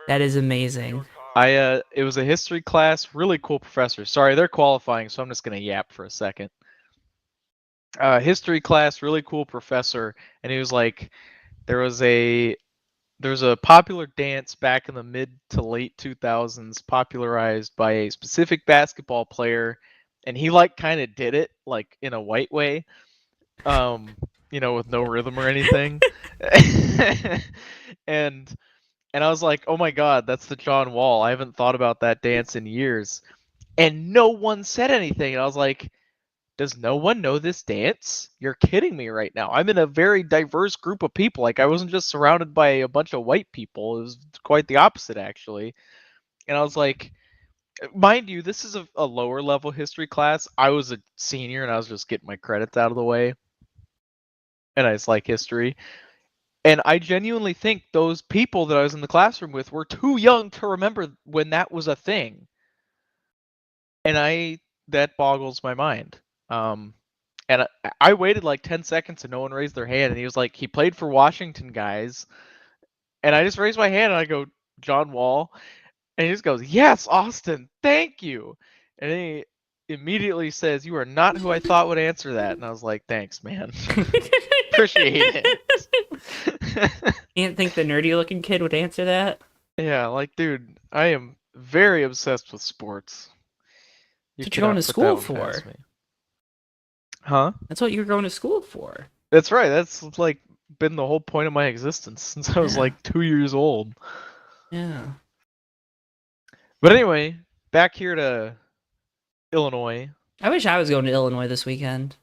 That is amazing.
It was a history class, really cool professor. Sorry, they're qualifying, so I'm just gonna yap for a second. History class, really cool professor, and he was like, there's a popular dance back in the mid to late 2000s, popularized by a specific basketball player, and he like kind of did it like in a white way, with no rhythm or anything, and I was like, oh my god, that's the John Wall. I haven't thought about that dance in years, and no one said anything, and I was like, does no one know this dance? You're kidding me right now. I'm in a very diverse group of people. Like, I wasn't just surrounded by a bunch of white people. It was quite the opposite, actually. And I was like, mind you, this is a lower level history class. I was a senior and I was just getting my credits out of the way. And I just like history. And I genuinely think those people that I was in the classroom with were too young to remember when that was a thing. And that boggles my mind. And I waited like 10 seconds and no one raised their hand. And he was like, he played for Washington, guys. And I just raised my hand and I go, John Wall. And he just goes, yes, Austin, thank you. And then he immediately says, you are not who I thought would answer that. And I was like, thanks, man. Appreciate it.
Can't think the nerdy looking kid would answer that.
Yeah, like, dude, I am very obsessed with sports.
That's what you're going to
cannot put that
school
one
for.
past me. Huh?
That's what you're going to school for.
That's right. That's like been the whole point of my existence since I was
Yeah.
like 2 years old.
Yeah.
But anyway, back here to Illinois.
I wish I was going to Illinois this weekend.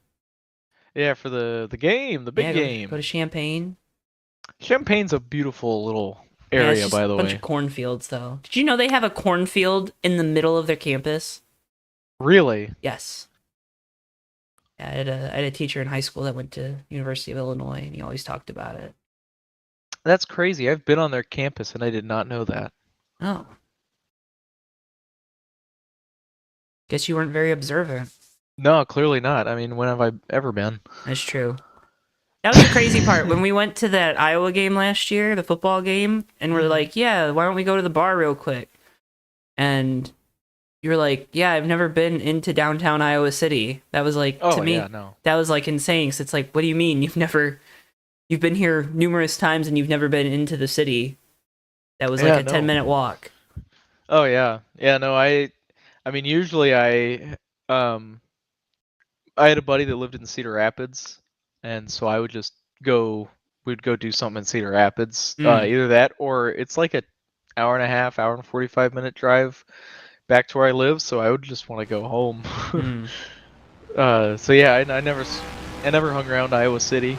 Yeah, for the game, the big
Yeah,
game.
Go to Champaign.
Champagne's a beautiful little
Yeah, it's
area,
just
by the
a bunch
way.
of cornfields, though. Did you know they have a cornfield in the middle of their campus?
Really?
Yes. Yeah, I had a teacher in high school that went to University of Illinois, and he always talked about it.
That's crazy. I've been on their campus and I did not know that.
Oh. Guess you weren't very observant.
No, clearly not. I mean, when have I ever been?
That's true. That was the crazy part. When we went to that Iowa game last year, the football game, and we're like, yeah, why don't we go to the bar real quick? And you were like, yeah, I've never been into downtown Iowa City. That was like,
Oh,
to me,
yeah, no.
that was like insane. So it's like, what do you mean? You've been here numerous times and you've never been into the city. That was like
Yeah,
a
no.
10-minute walk.
Oh, yeah. Yeah, no, I mean, usually I had a buddy that lived in Cedar Rapids, and so I would just we'd go do something in Cedar Rapids. Either that or it's like a hour and a half, hour and 45-minute drive back to where I live, so I would just want to go home. So yeah, I never hung around Iowa City.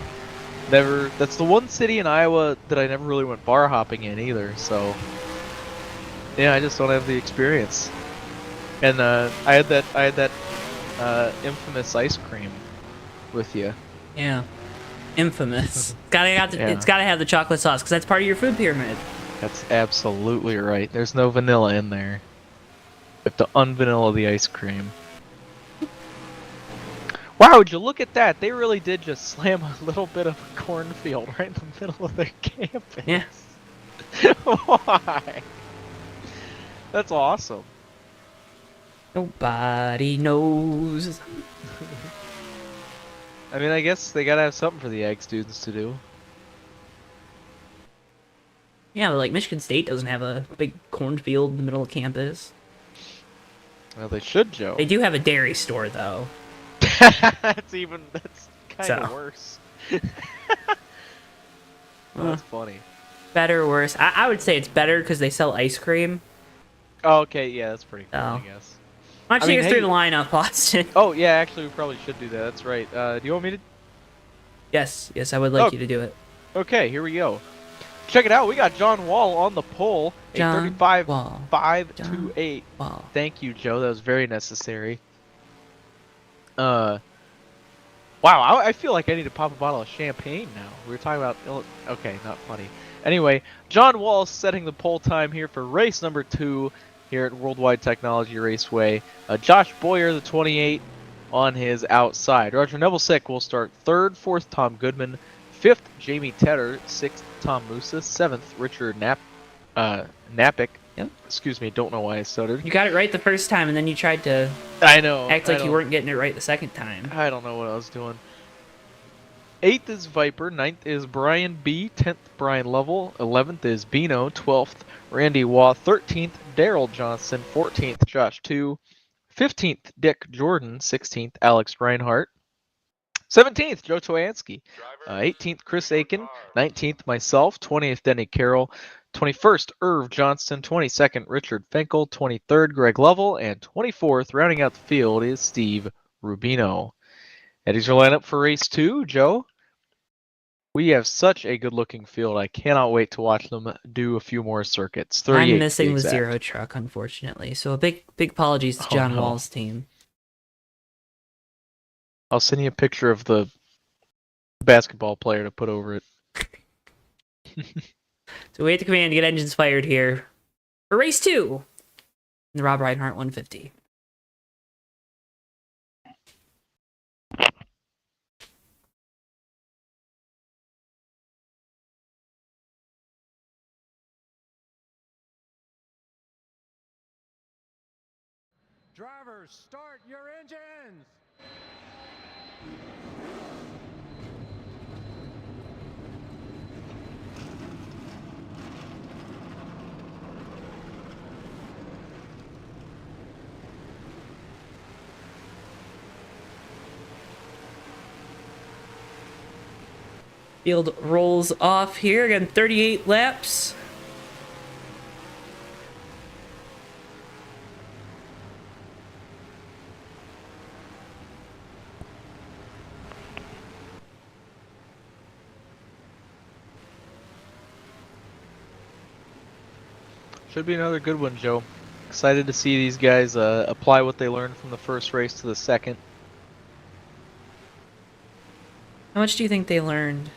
Never. That's the one city in Iowa that I never really went bar hopping in either. So yeah, I just don't have the experience. And I had that infamous ice cream with you.
Yeah. Infamous. It's gotta have the chocolate sauce, because that's part of your food pyramid.
That's absolutely right. There's no vanilla in there. You have to unvanilla the ice cream. Wow, would you look at that? They really did just slam a little bit of a cornfield right in the middle of their campus.
Yeah.
Why? That's awesome.
Nobody knows.
I mean, I guess they gotta have something for the ag students to do.
Yeah, but like Michigan State doesn't have a big cornfield in the middle of campus.
Well, they should, Joe.
They do have a dairy store, though.
That's kind of
So.
worse.
Uh,
That's funny.
Better or worse? I would say it's better because they sell ice cream.
Oh, okay, yeah, that's pretty cool,
Oh.
I guess.
Why don't
I
you
mean,
take us through
hey-
the lineup, Austin?
Oh, yeah, actually, we probably should do that. That's right. Do you want me to?
Yes, I would like
Oh.
you to do it.
Okay, here we go. Check it out. We got John Wall on the pole. A
John
35
Wall.
528.
Wow.
Thank you, Joe. That was very necessary. Wow, I feel like I need to pop a bottle of champagne now. We were talking about... Okay, not funny. Anyway, John Wall setting the pole time here for race number 2 here at Worldwide Technology Raceway. Josh Boyer, the 28, on his outside. Roger Neville-Sick will start 3rd, 4th, Tom Goodman, 5th, Jamie Tedder, 6th, Tom Musa, 7th, Richard Napick.
Yep.
Excuse me, don't know why I stuttered.
You got it right the first time, and then you tried to
I know.
act
I
like you
don't-
weren't getting it right the second time.
I don't know what I was doing. 8th is Viper, 9th is Brian B, 10th Brian Lovell, 11th is Bino, 12th Randy Waugh, 13th Daryl Johnson, 14th Josh 2, 15th Dick Jordan, 16th Alex Reinhardt, 17th Joe Toyansky, 18th Chris Aiken, 19th myself, 20th Denny Carroll, 21st Irv Johnston, 22nd Richard Finkel, 23rd Greg Lovell, and 24th rounding out the field is Steve Rubino. That is your lineup for race 2, Joe. We have such a good-looking field. I cannot wait to watch them do a few more circuits. 38
I'm
to be
missing the
exact.
zero truck, unfortunately. So a big apologies to
Oh,
John
no.
Wall's team.
I'll send you a picture of the basketball player to put over it.
So we hit the command to get engines fired here for race 2 in the Rob Reinhardt 150.
Drivers, start your engines!
Field rolls off here. Again, 38 laps.
Should be another good one, Joe. Excited to see these guys apply what they learned from the first race to the second.
How much do you think they learned?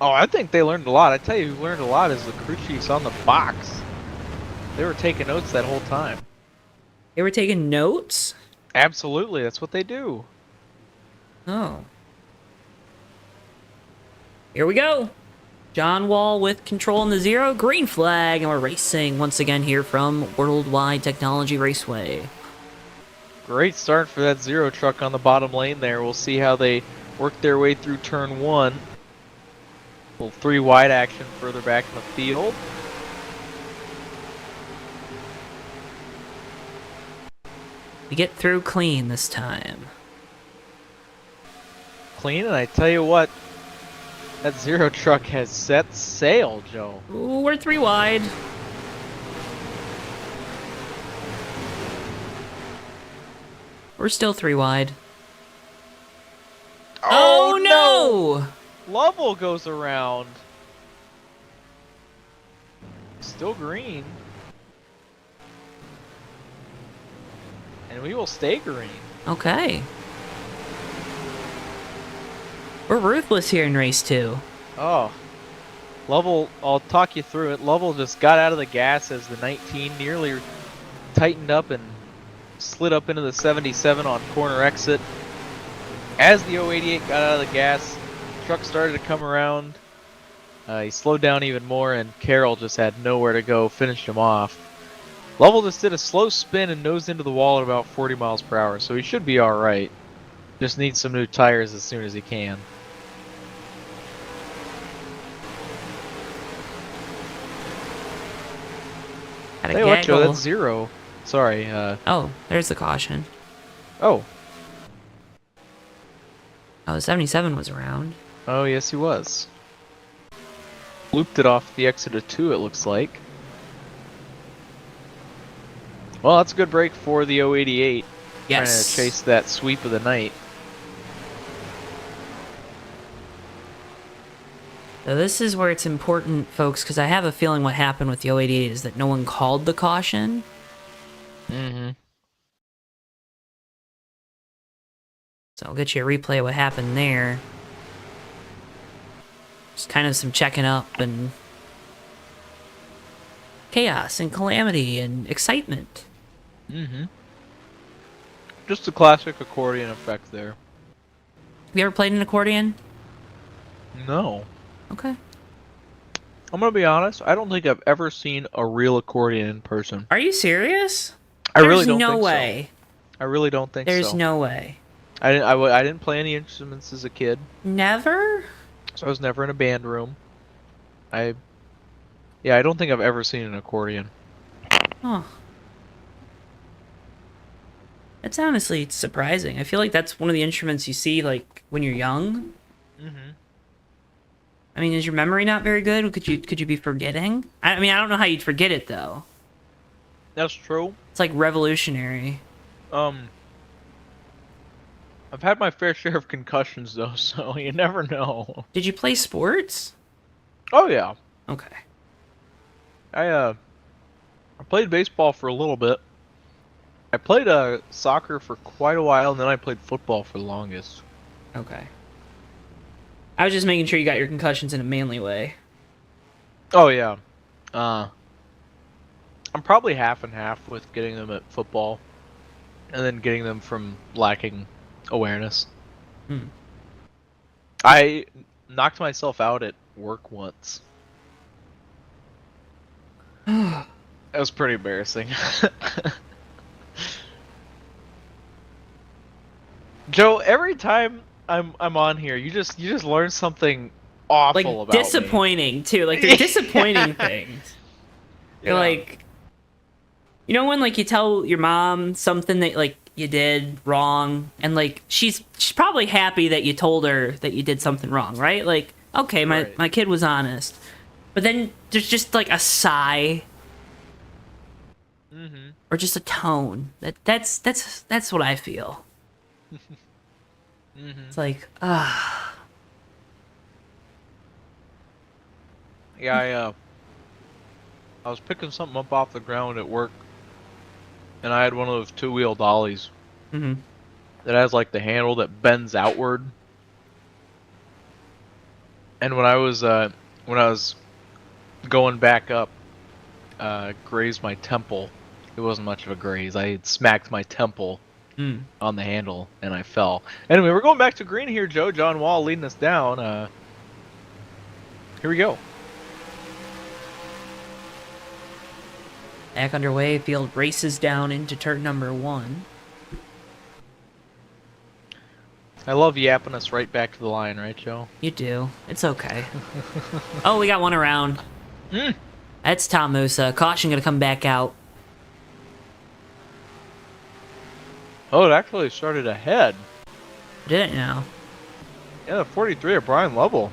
Oh, I think they learned a lot. I tell you who learned a lot is the crew chiefs on the box. They were taking notes that whole time.
They were taking notes?
Absolutely, that's what they do.
Oh. Here we go. John Wall with control in the zero, green flag, and we're racing once again here from Worldwide Technology Raceway.
Great start for that zero truck on the bottom lane there. We'll see how they work their way through turn 1. Little 3 wide action further back in the field.
We get through clean this time.
Clean, and I tell you what, that zero truck has set sail, Joe.
Ooh, we're 3 wide. We're still 3 wide. Oh, no!
Lovell goes around. Still green. And we will stay green.
Okay. We're ruthless here in race 2.
Oh. Lovell, I'll talk you through it. Lovell just got out of the gas as the 19 nearly tightened up and slid up into the 77 on corner exit. As the 088 got out of the gas, the truck started to come around. He slowed down even more, and Carroll just had nowhere to go, finished him off. Lovell just did a slow spin and nosed into the wall at about 40 miles per hour, so he should be alright. Just needs some new tires as soon as he can.
Got a
Hey, what, Joe?
gaggle.
That's 0. Sorry.
Oh, there's the caution.
Oh.
Oh, 77 was around.
Oh, yes, he was. Looped it off the exit of 2, it looks like. Well, that's a good break for the 088.
Yes.
Trying to chase that sweep of the night.
So this is where it's important, folks, because I have a feeling what happened with the 088 is that no one called the caution.
Mm-hmm.
So I'll get you a replay of what happened there. Just kind of some checking up and chaos and calamity and excitement.
Mm-hmm. Just a classic accordion effect there.
Have you ever played an accordion?
No.
Okay.
I'm gonna be honest, I don't think I've ever seen a real accordion in person.
Are you serious?
I really don't
There's no
think
way.
so. I really don't think
There's
so.
no way.
I didn't play any instruments as a kid,
Never?
so I was never in a band room. I don't think I've ever seen an accordion.
Huh. That's honestly surprising. I feel like that's one of the instruments you see, like, when you're young.
Mm-hmm.
I mean, is your memory not very good? Could you be forgetting? I mean, I don't know how you'd forget it, though.
That's true.
It's, like, revolutionary.
I've had my fair share of concussions though, so you never know.
Did you play sports?
Oh yeah.
Okay.
I played baseball for a little bit. I played soccer for quite a while, and then I played football for the longest.
Okay. I was just making sure you got your concussions in a manly way.
Oh yeah. I'm probably half and half with getting them at football, and then getting them from lacking awareness. I knocked myself out at work once. That was pretty embarrassing. Joe, every time I'm on here, you just learn something awful
Like,
about
disappointing, too. Like, they're disappointing things. You're
Yeah.
like... You know when, like, you tell your mom something that, like, you did wrong, and, like, she's probably happy that you told her that you did something wrong, right? Like, okay,
Right.
my kid was honest. But then there's just, like, a sigh,
Mm-hmm.
or just a tone. That's what I feel.
Mm-hmm.
It's like, ah.
Yeah, I was picking something up off the ground at work, and I had one of those two-wheel dollies
Mm-hmm.
that has like the handle that bends outward. And when I was going back up, grazed my temple. It wasn't much of a graze. I had smacked my temple on the handle, and I fell. Anyway, we're going back to green here, Joe. John Wall leading us down. Here we go.
Back underway, field races down into turn number 1.
I love yapping us right back to the line, right, Joe?
You do. It's okay. Oh, we got one around. That's Tom Musa. Caution gonna come back out.
Oh, it actually started ahead.
Did it now?
Yeah, the 43 of Brian Lovell.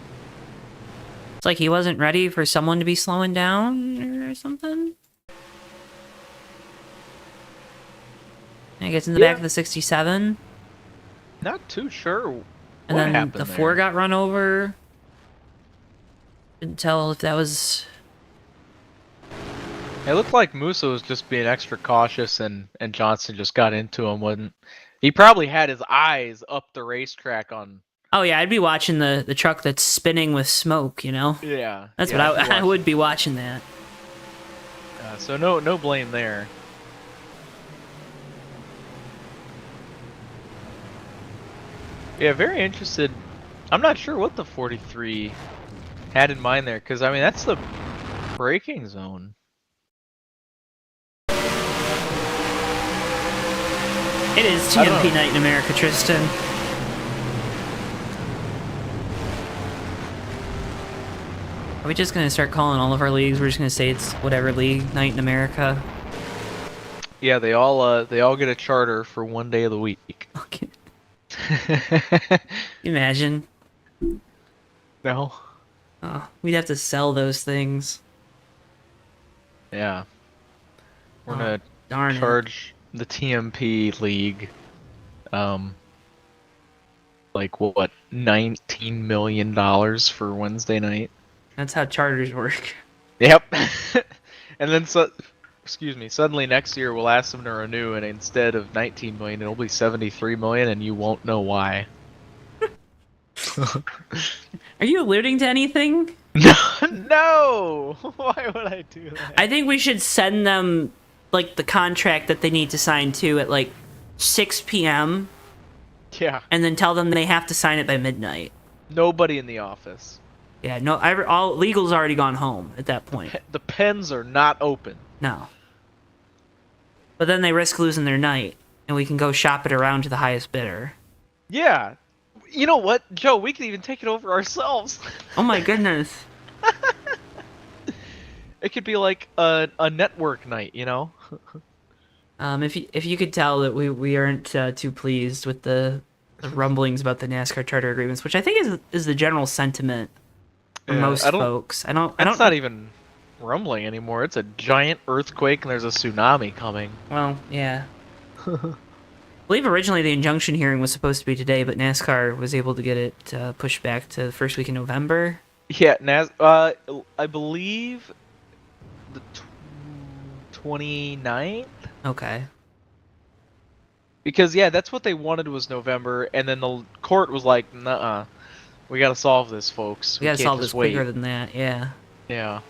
It's like he wasn't ready for someone to be slowing down or something. And he gets in the back of the 67.
Not too sure what
And then
happened
the
there.
4 got run over. Didn't tell if that was...
It looked like Musa was just being extra cautious, and Johnson just got into him. Wasn't he? Probably had his eyes up the racetrack on.
Oh yeah, I'd be watching the truck that's spinning with smoke, you know?
Yeah,
That's
yeah,
what I would be watching that.
So no blame there. Yeah, very interested. I'm not sure what the 43 had in mind there, because I mean that's the braking zone.
It is
I don't
TMP
know.
Night in America, Tristan. Are we just gonna start calling all of our leagues? We're just gonna say it's whatever league night in America.
Yeah, they all get a charter for one day of the week.
Okay. Imagine.
No.
Oh, we'd have to sell those things.
Yeah. We're
Oh,
gonna
darn it.
charge the TMP league, like what, $19 million for Wednesday night.
That's how charters work.
Yep. And then suddenly next year we'll ask them to renew, and instead of 19 million, it'll be 73 million, and you won't know why.
Are you alluding to anything?
No! Why would I do that?
I think we should send them, like, the contract that they need to sign to at, like, 6 p.m.
Yeah.
and then tell them they have to sign it by midnight.
Nobody in the office.
Yeah, no, all legal's already gone home at that point.
The pens are not open.
No. But then they risk losing their night, and we can go shop it around to the highest bidder.
Yeah. You know what, Joe? We can even take it over ourselves.
Oh my goodness.
It could be like a network night, you know?
If you could tell that we aren't too pleased with the rumblings about the NASCAR charter agreements, which I think is the general sentiment for
Yeah,
most
I don't-
folks.
It's not even rumbling anymore. It's a giant earthquake and there's a tsunami coming.
Well, yeah. I believe originally the injunction hearing was supposed to be today, but NASCAR was able to get it pushed back to the first week in November.
Yeah, I believe the 29th?
Okay.
Because, yeah, that's what they wanted was November, and then the court was like, nuh-uh, we gotta solve this, folks.
We gotta
can't
solve
just
this
wait.
quicker than that, yeah.
Yeah.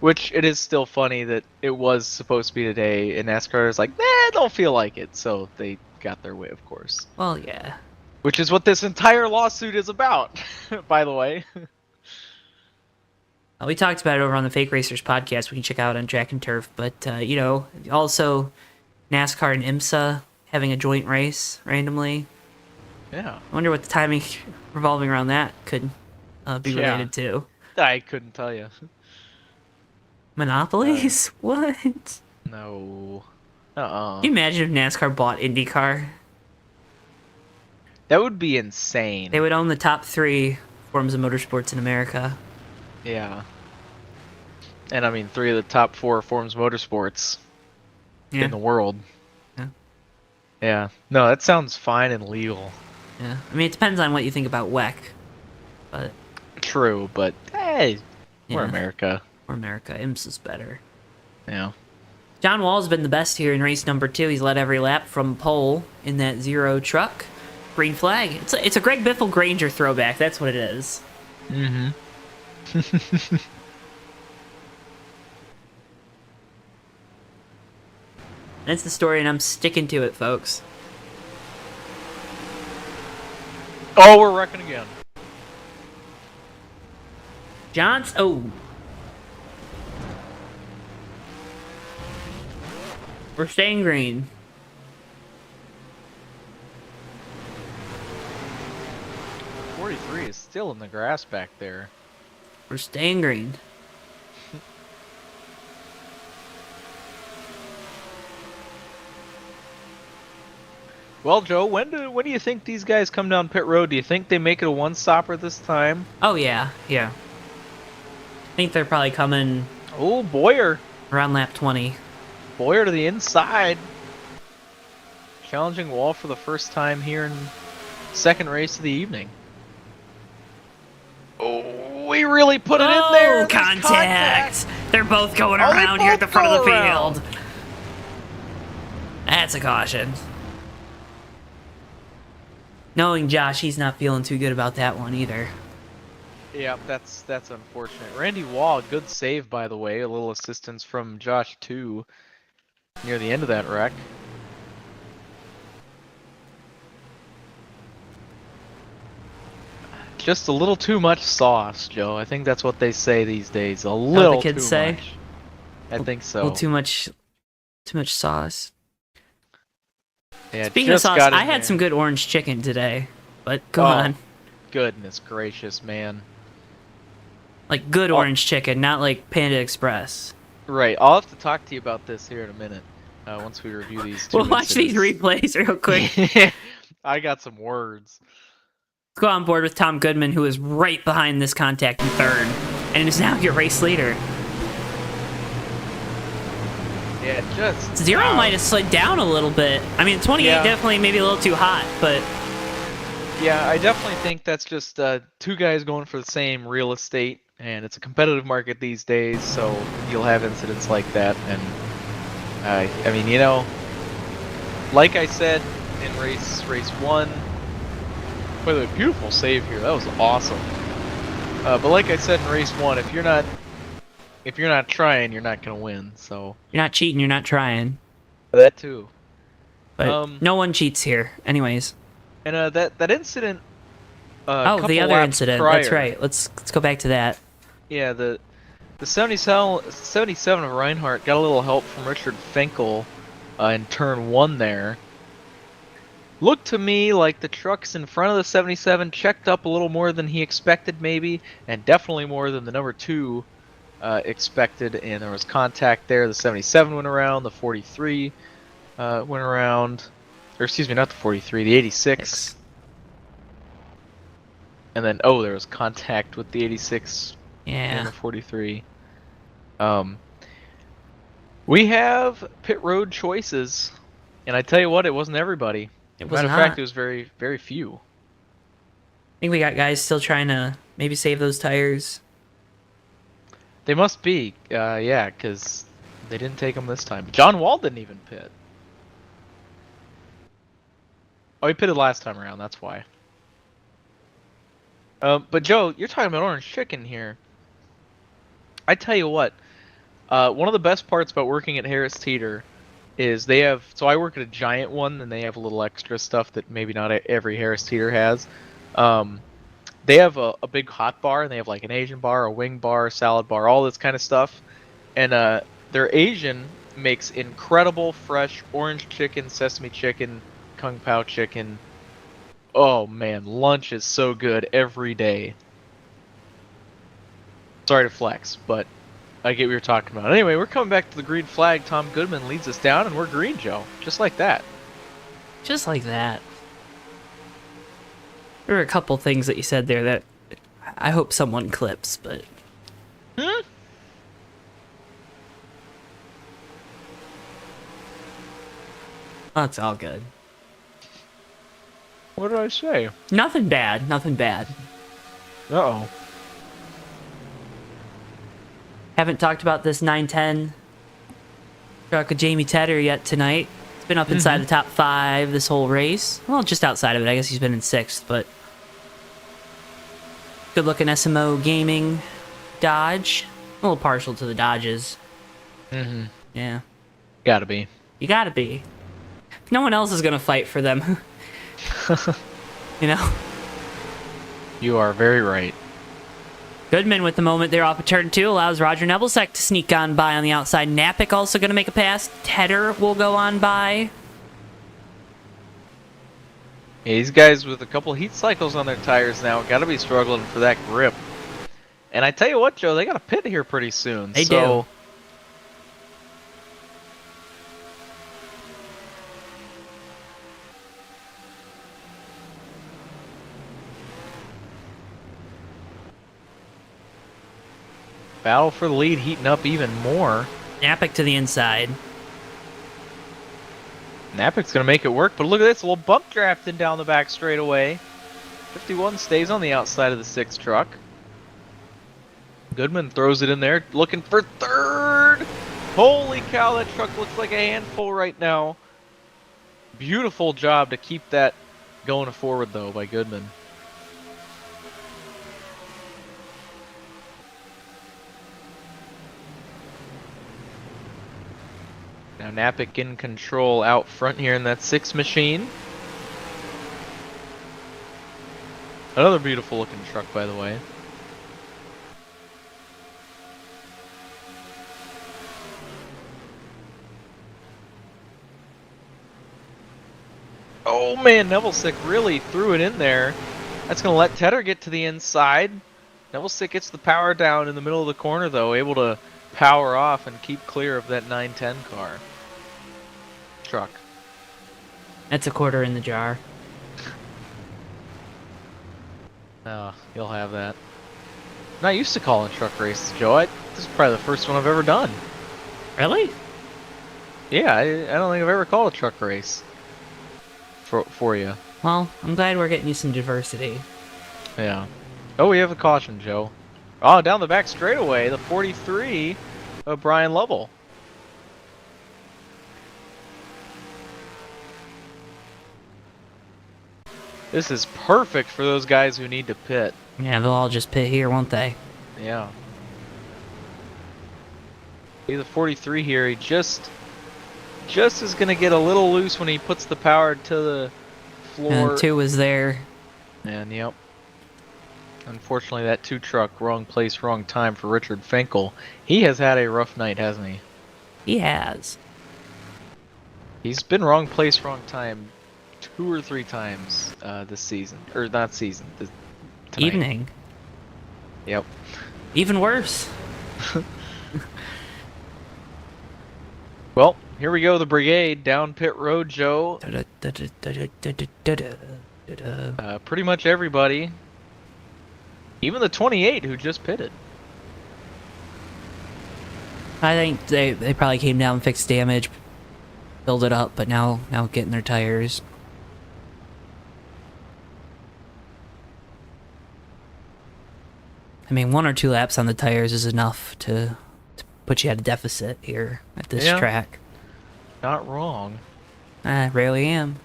Which, it is still funny that it was supposed to be today, and NASCAR is like, nah, don't feel like it, so they got their way, of course.
Well, yeah.
Which is what this entire lawsuit is about, by the way.
We talked about it over on the Fake Racers podcast. We can check out on Jack and Turf. But, you know, also NASCAR and IMSA having a joint race randomly.
Yeah.
I wonder what the timing revolving around that could be related to.
I couldn't tell you.
Monopolies? What?
No.
Can you imagine if NASCAR bought IndyCar?
That would be insane.
They would own the top 3 forms of motorsports in America.
Yeah. And I mean, 3 of the top 4 forms of motorsports
Yeah.
in the world.
Yeah.
Yeah. No, that sounds fine and legal.
Yeah. I mean, it depends on what you think about WEC. But
True, but hey, we're
Yeah.
America.
we're America. IMSA's better.
Yeah.
John Wall's been the best here in race number 2. He's led every lap from pole in that 0 truck. Green flag. It's a Greg Biffle Granger throwback. That's what it is.
Mm-hmm.
That's the story, and I'm sticking to it, folks.
Oh, we're wrecking again.
Oh. We're staying green.
.43 is still in the grass back there.
We're staying green.
Well, Joe, when do you think these guys come down pit road? Do you think they make it a one-stopper this time?
Oh, yeah. Yeah. I think they're probably coming
Oh, Boyer.
around lap 20.
Boyer to the inside. Challenging Wall for the first time here in second race of the evening. Oh, we really put it in there.
Oh,
There's
contact! They're both going
Oh, they
around here at the
both
front of
go
the
around.
field. That's a caution. Knowing Josh, he's not feeling too good about that one either.
Yeah, that's unfortunate. Randy Wall, good save by the way. A little assistance from Josh too near the end of that wreck. Just a little too much sauce, Joe. I think that's what they say these days. A little
kids
too
say?
much. I think so.
A little too much sauce.
Yeah,
Speaking of
just
sauce,
got in
I had
there.
some good orange chicken today. But go
Oh.
on.
Goodness gracious, man.
Like good orange chicken, not like Panda Express.
Right. I'll have to talk to you about this here in a minute. Once we review these two
We'll watch these
incidents.
replays real quick.
I got some words.
Let's go on board with Tom Goodman, who is right behind this contact in third, and is now your race leader.
Yeah, just...
Zero might have slid down a little bit. I mean, 28 definitely maybe a little too hot, but...
Yeah, I definitely think that's just two guys going for the same real estate, and it's a competitive market these days, so you'll have incidents like that, and I mean, you know, like I said in race 1, by the way, beautiful save here, that was awesome. But like I said in race 1, if you're not trying, you're not gonna win. So
you're not cheating, you're not trying.
that too.
But no one cheats here, anyways.
And that incident.
Oh, the other incident.
Prior,
that's right. Let's go back to that.
Yeah, the 77 of Reinhardt got a little help from Richard Finkel in turn 1 there. Looked to me like the trucks in front of the 77 checked up a little more than he expected, maybe, and definitely more than the number 2 expected. And there was contact there. The 77 went around, the 43 went around. Or excuse me, not the 43, the 86. And then, oh, there was contact with the 86 and the 43. We have pit road choices, and I tell you what, it wasn't everybody.
It was
Matter of
not.
fact, it was very, very few.
I think we got guys still trying to maybe save those tires.
They must be, yeah, because they didn't take them this time. John Wall didn't even pit. Oh, he pitted last time around, that's why. But Joe, you're talking about orange chicken here. I tell you what, one of the best parts about working at Harris Teeter is they have, so I work at a giant one, and they have a little extra stuff that maybe not every Harris Teeter has. They have a big hot bar, and they have like an Asian bar, a wing bar, a salad bar, all this kind of stuff. And their Asian makes incredible fresh orange chicken, sesame chicken, Kung Pao chicken. Oh man, lunch is so good every day. Sorry to flex, but I get what you're talking about. Anyway, we're coming back to the green flag. Tom Goodman leads us down, and we're green, Joe. Just like that.
Just like that. There were a couple things that you said there that I hope someone clips, but... That's all good.
What did I say?
Nothing bad, nothing bad.
Uh-oh.
Haven't talked about this 910 truck with Jamie Tedder yet tonight. It's been up inside the top 5 this whole race. Well, just outside of it. I guess he's been in 6th, but... Good looking SMO gaming Dodge. A little partial to the Dodges. Yeah.
Gotta be.
You gotta be. No one else is gonna fight for them. You know?
You are very right.
Goodman with the moment there off of turn 2 allows Roger Nebelsack to sneak on by on the outside. Napick also going to make a pass. Tedder will go on by.
Yeah, these guys with a couple heat cycles on their tires now got to be struggling for that grip. And I tell you what, Joe, they got a pit here pretty soon.
They do.
Battle for the lead heating up even more.
Napick to the inside.
Napick's going to make it work, but look at this, a little bump drafting down the back straightaway. 51 stays on the outside of the 6 truck. Goodman throws it in there, looking for third. Holy cow, that truck looks like a handful right now. Beautiful job to keep that going forward, though, by Goodman. Now Napick in control out front here in that 6 machine. Another beautiful looking truck, by the way. Oh man, Nebelsick really threw it in there. That's going to let Tedder get to the inside. Devilstick gets the power down in the middle of the corner, though, able to power off and keep clear of that 910 car. Truck.
That's a quarter in the jar.
Oh, you'll have that. I'm not used to calling truck races, Joe. This is probably the first one I've ever done.
Really?
Yeah, I don't think I've ever called a truck race for you.
Well, I'm glad we're getting you some diversity.
Yeah. Oh, we have a caution, Joe. Oh, down the back straightaway, the 43 of Brian Lovell. This is perfect for those guys who need to pit.
Yeah, they'll all just pit here, won't they?
Yeah. See the 43 here, he just is gonna get a little loose when he puts the power to the floor.
And 2 was there.
And yep. Unfortunately, that 2 truck, wrong place, wrong time for Richard Finkel. He has had a rough night, hasn't he?
He has.
He's been wrong place, wrong time 2 or 3 times this season. Or not season, tonight.
Evening.
Yep.
Even worse.
Well, here we go, the brigade down pit road, Joe. Pretty much everybody. Even the 28 who just pitted.
I think they probably came down, fixed damage, build it up, but now getting their tires. I mean, 1 or 2 laps on the tires is enough to put you at a deficit here at this track.
Not wrong.
I rarely am.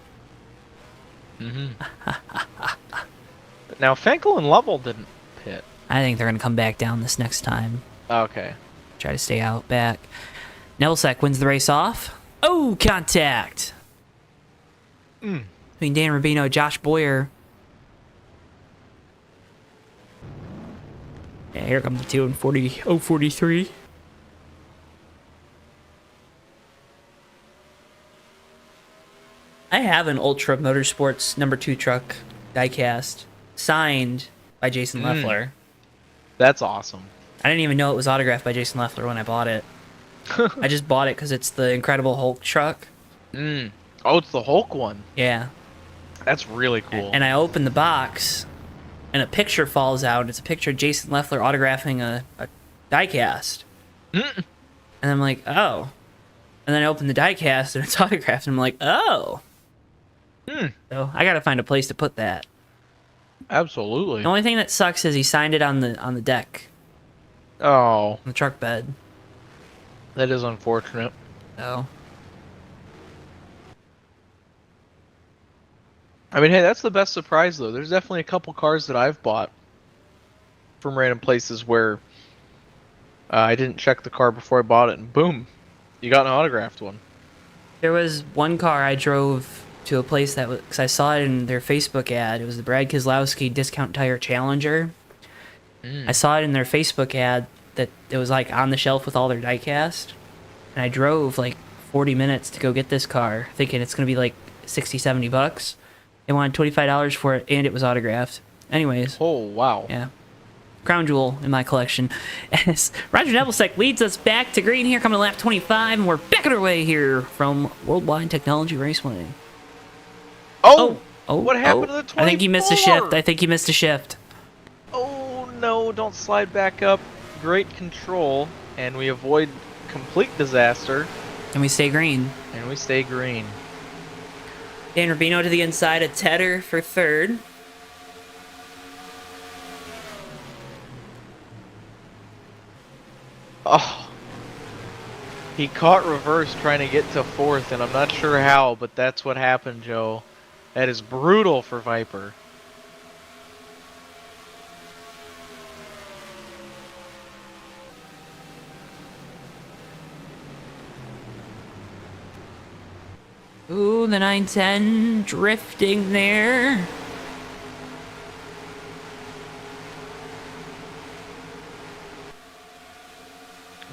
But now Finkel and Lovell didn't pit.
I think they're going to come back down this next time.
Okay.
Try to stay out back. Nelsack wins the race off. Oh, contact! Between Dan Rubino and Josh Boyer. Yeah, here come the 2 and 43. I have an Ultra Motorsports number 2 truck diecast signed by Jason Leffler.
That's awesome.
I didn't even know it was autographed by Jason Leffler when I bought it. I just bought it because it's the Incredible Hulk truck.
Oh, it's the Hulk one.
Yeah.
That's really cool.
And I opened the box, and a picture falls out. It's a picture of Jason Leffler autographing a diecast. And I'm like, oh. And then I opened the diecast, and it's autographed, and I'm like, oh. So I gotta find a place to put that.
Absolutely.
The only thing that sucks is he signed it on the deck,
Oh,
on the truck bed.
that is unfortunate.
So
I mean, hey, that's the best surprise, though. There's definitely a couple cars that I've bought from random places where I didn't check the car before I bought it, and boom, you got an autographed one.
there was one car I drove to a place that was, because I saw it in their Facebook ad. It was the Brad Keselowski Discount Tire Challenger. I saw it in their Facebook ad that it was like on the shelf with all their diecast. And I drove like 40 minutes to go get this car, thinking it's going to be like 60, 70 bucks. They wanted $25 for it, and it was autographed. Anyways.
Oh, wow.
Yeah. Crown jewel in my collection. As Roger Nebelsack leads us back to green here, coming to lap 25, and we're back on our way here from Worldwide Technology Raceway.
Oh, what happened to the 24?
I think he missed a shift.
Oh, no, don't slide back up. Great control, and we avoid complete disaster.
And we stay green.
And we stay green.
Dan Rubino to the inside, a Tedder for third.
Oh. He caught reverse trying to get to fourth, and I'm not sure how, but that's what happened, Joe. That is brutal for Viper.
Ooh, the 910 drifting there.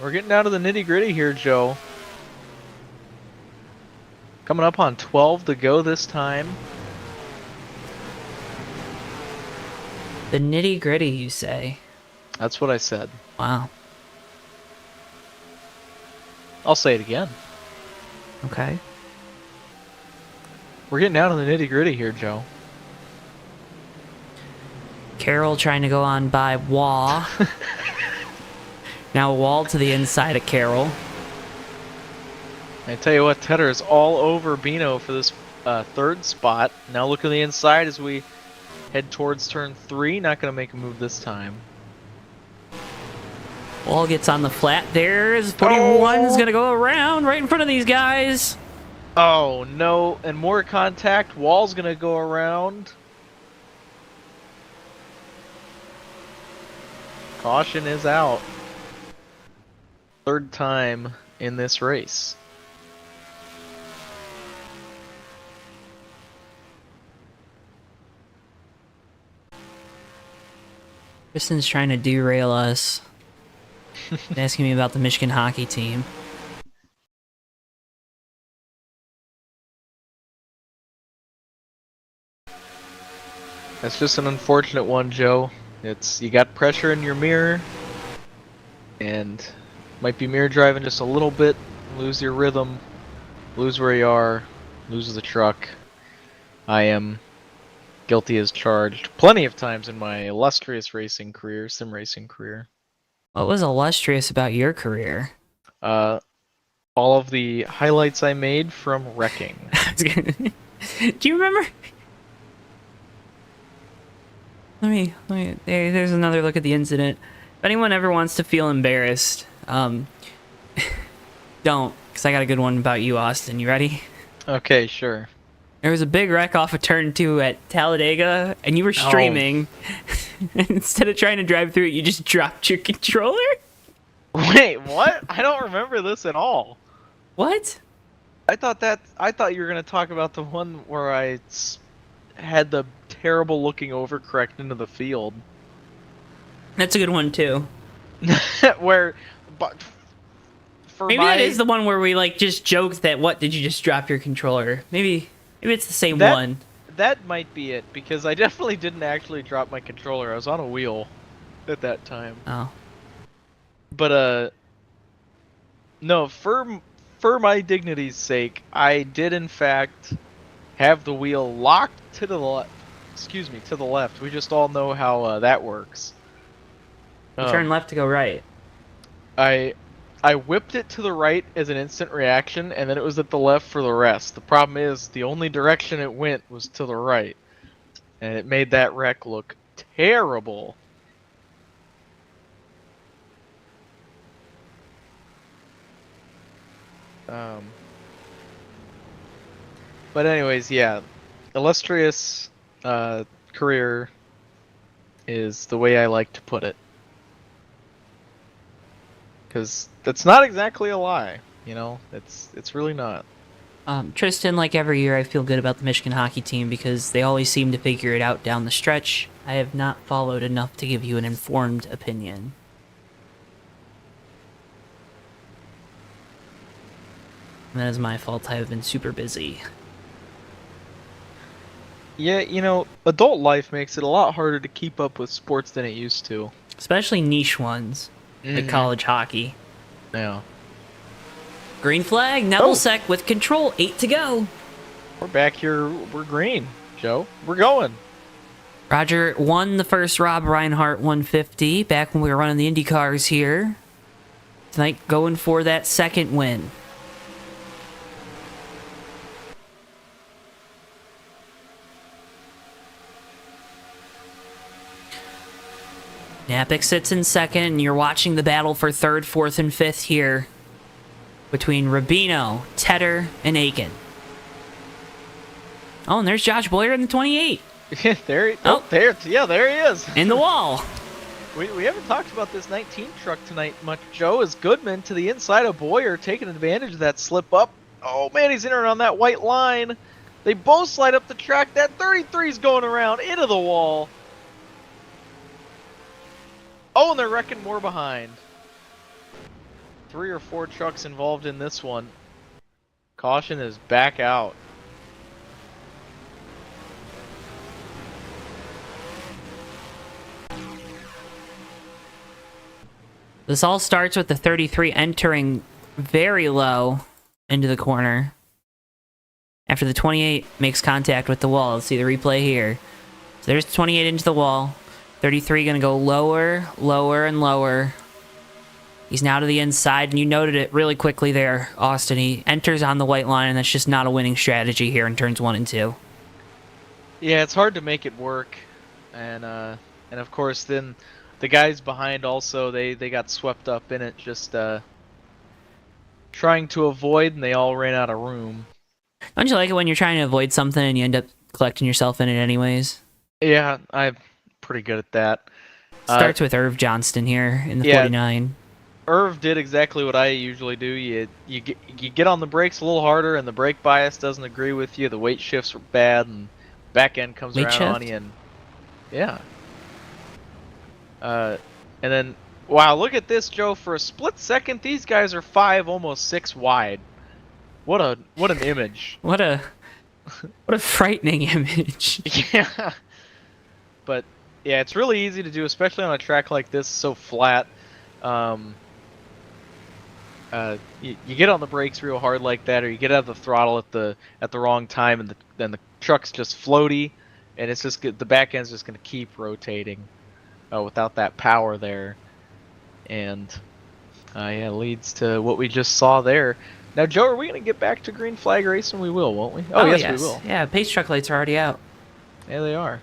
We're getting down to the nitty-gritty here, Joe. Coming up on 12 to go this time.
The nitty-gritty, you say?
That's what I said.
Wow.
I'll say it again.
Okay.
We're getting down to the nitty-gritty here, Joe.
Carroll trying to go on by Wall. Now Wall to the inside of Carroll.
I tell you what, Tedder is all over Bino for this third spot. Now look at the inside as we head towards turn 3. Not going to make a move this time.
Wall gets on the flat. There's 41's going to go around right in front of these guys.
Oh, no. And more contact. Wall's going to go around. Caution is out. Third time in this race.
Kristen's trying to derail us. Asking me about the Michigan hockey team.
That's just an unfortunate one, Joe. It's you got pressure in your mirror, and might be mirror driving just a little bit, lose your rhythm, lose where you are, lose the truck. I am guilty as charged plenty of times in my illustrious racing career, sim racing career.
What was illustrious about your career?
All of the highlights I made from wrecking.
Do you remember? Let me. There's another look at the incident. If anyone ever wants to feel embarrassed, don't, because I got a good one about you, Austin. You ready?
Okay, sure.
There was a big wreck off of turn 2 at Talladega, and you were streaming. And instead of trying to drive through it, you just dropped your controller?
Wait, what? I don't remember this at all.
What?
I thought you were gonna talk about the one where I had the terrible looking overcorrect into the field.
That's a good one, too.
Where, but for
Maybe that is the one where we, like, just joked that, what, did you just drop your controller? Maybe it's the same one.
That might be it, because I definitely didn't actually drop my controller. I was on a wheel at that time.
Oh.
But, no, for my dignity's sake, I did in fact have the wheel locked to the left. Excuse me, to the left. We just all know how that works.
You turn left to go right.
I whipped it to the right as an instant reaction, and then it was at the left for the rest. The problem is, the only direction it went was to the right. And it made that wreck look terrible. But anyways, yeah. Illustrious career is the way I like to put it. Because that's not exactly a lie, you know? It's really not.
Tristan, like every year, I feel good about the Michigan hockey team because they always seem to figure it out down the stretch. I have not followed enough to give you an informed opinion. And that is my fault. I have been super busy.
Yeah, you know, adult life makes it a lot harder to keep up with sports than it used to.
Especially niche ones, like college hockey.
Yeah.
Green flag, Nebelsack with control, 8 to go.
We're back here, we're green, Joe. We're going.
Roger won the first Rob Reinhardt 150 back when we were running the Indy cars here. Tonight going for that second win. Napik sits in second, and you're watching the battle for third, fourth, and fifth here between Rubino, Tedder, and Aiken. Oh, and there's Josh Boyer in the 28.
there he is.
In the wall.
We haven't talked about this 19 truck tonight much, Joe. Is Goodman to the inside of Boyer, taking advantage of that slip up. Oh man, he's in around that white line. They both slide up the track. That 33's going around into the wall. Oh, and they're wrecking more behind. 3 or 4 trucks involved in this one. Caution is back out.
This all starts with the 33 entering very low into the corner. After the 28 makes contact with the wall. Let's see the replay here. So there's 28 into the wall. 33 going to go lower, lower, and lower. He's now to the inside, and you noted it really quickly there, Austin. He enters on the white line, and that's just not a winning strategy here in turns 1 and 2.
Yeah, it's hard to make it work, and of course then the guys behind also they got swept up in it, just trying to avoid, and they all ran out of room.
Don't you like it when you're trying to avoid something and you end up collecting yourself in it anyways?
Yeah, I'm pretty good at that.
Starts with Irv Johnston here in the 49.
Irv did exactly what I usually do. You get on the brakes a little harder, and the brake bias doesn't agree with you. The weight shifts are bad, and back end comes around on you, and yeah. And then, wow, look at this, Joe. For a split second, these guys are 5, almost 6 wide. What an image.
What a frightening image.
Yeah. But yeah, it's really easy to do, especially on a track like this, so flat. You get on the brakes real hard like that, or you get out of the throttle at the wrong time, and then the truck's just floaty, and it's just the back end's just going to keep rotating without that power there, and yeah, leads to what we just saw there. Now, Joe, are we going to get back to green flag racing? We will, won't we? Oh, yes, we will.
Yeah, pace truck lights are already out.
Yeah, they are.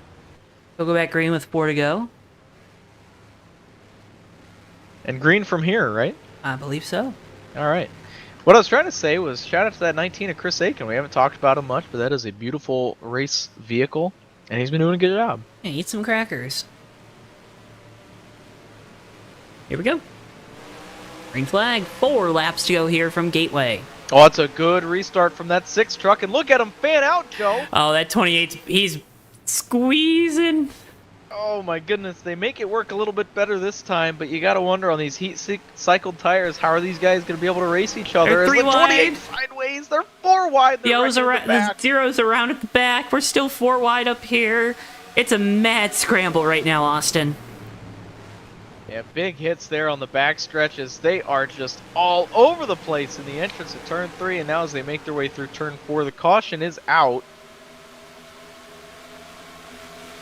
We'll go back green with 4 to go.
And green from here, right?
I believe so.
All right. What I was trying to say was shout out to that 19 of Chris Aiken. We haven't talked about him much, but that is a beautiful race vehicle, and he's been doing a good job.
Yeah, eat some crackers. Here we go. Green flag. 4 laps to go here from Gateway.
Oh, it's a good restart from that 6 truck, and look at him fan out, Joe.
Oh, that 28, he's squeezing.
Oh my goodness, they make it work a little bit better this time, but you gotta wonder on these cycled tires, how are these guys gonna be able to race each other?
They're 3
the 28
wide.
sideways, they're 4 wide.
The zero's around at the back. We're still 4 wide up here. It's a mad scramble right now, Austin.
Yeah, big hits there on the back stretches. They are just all over the place in the entrance at turn 3, and now as they make their way through turn 4, the caution is out.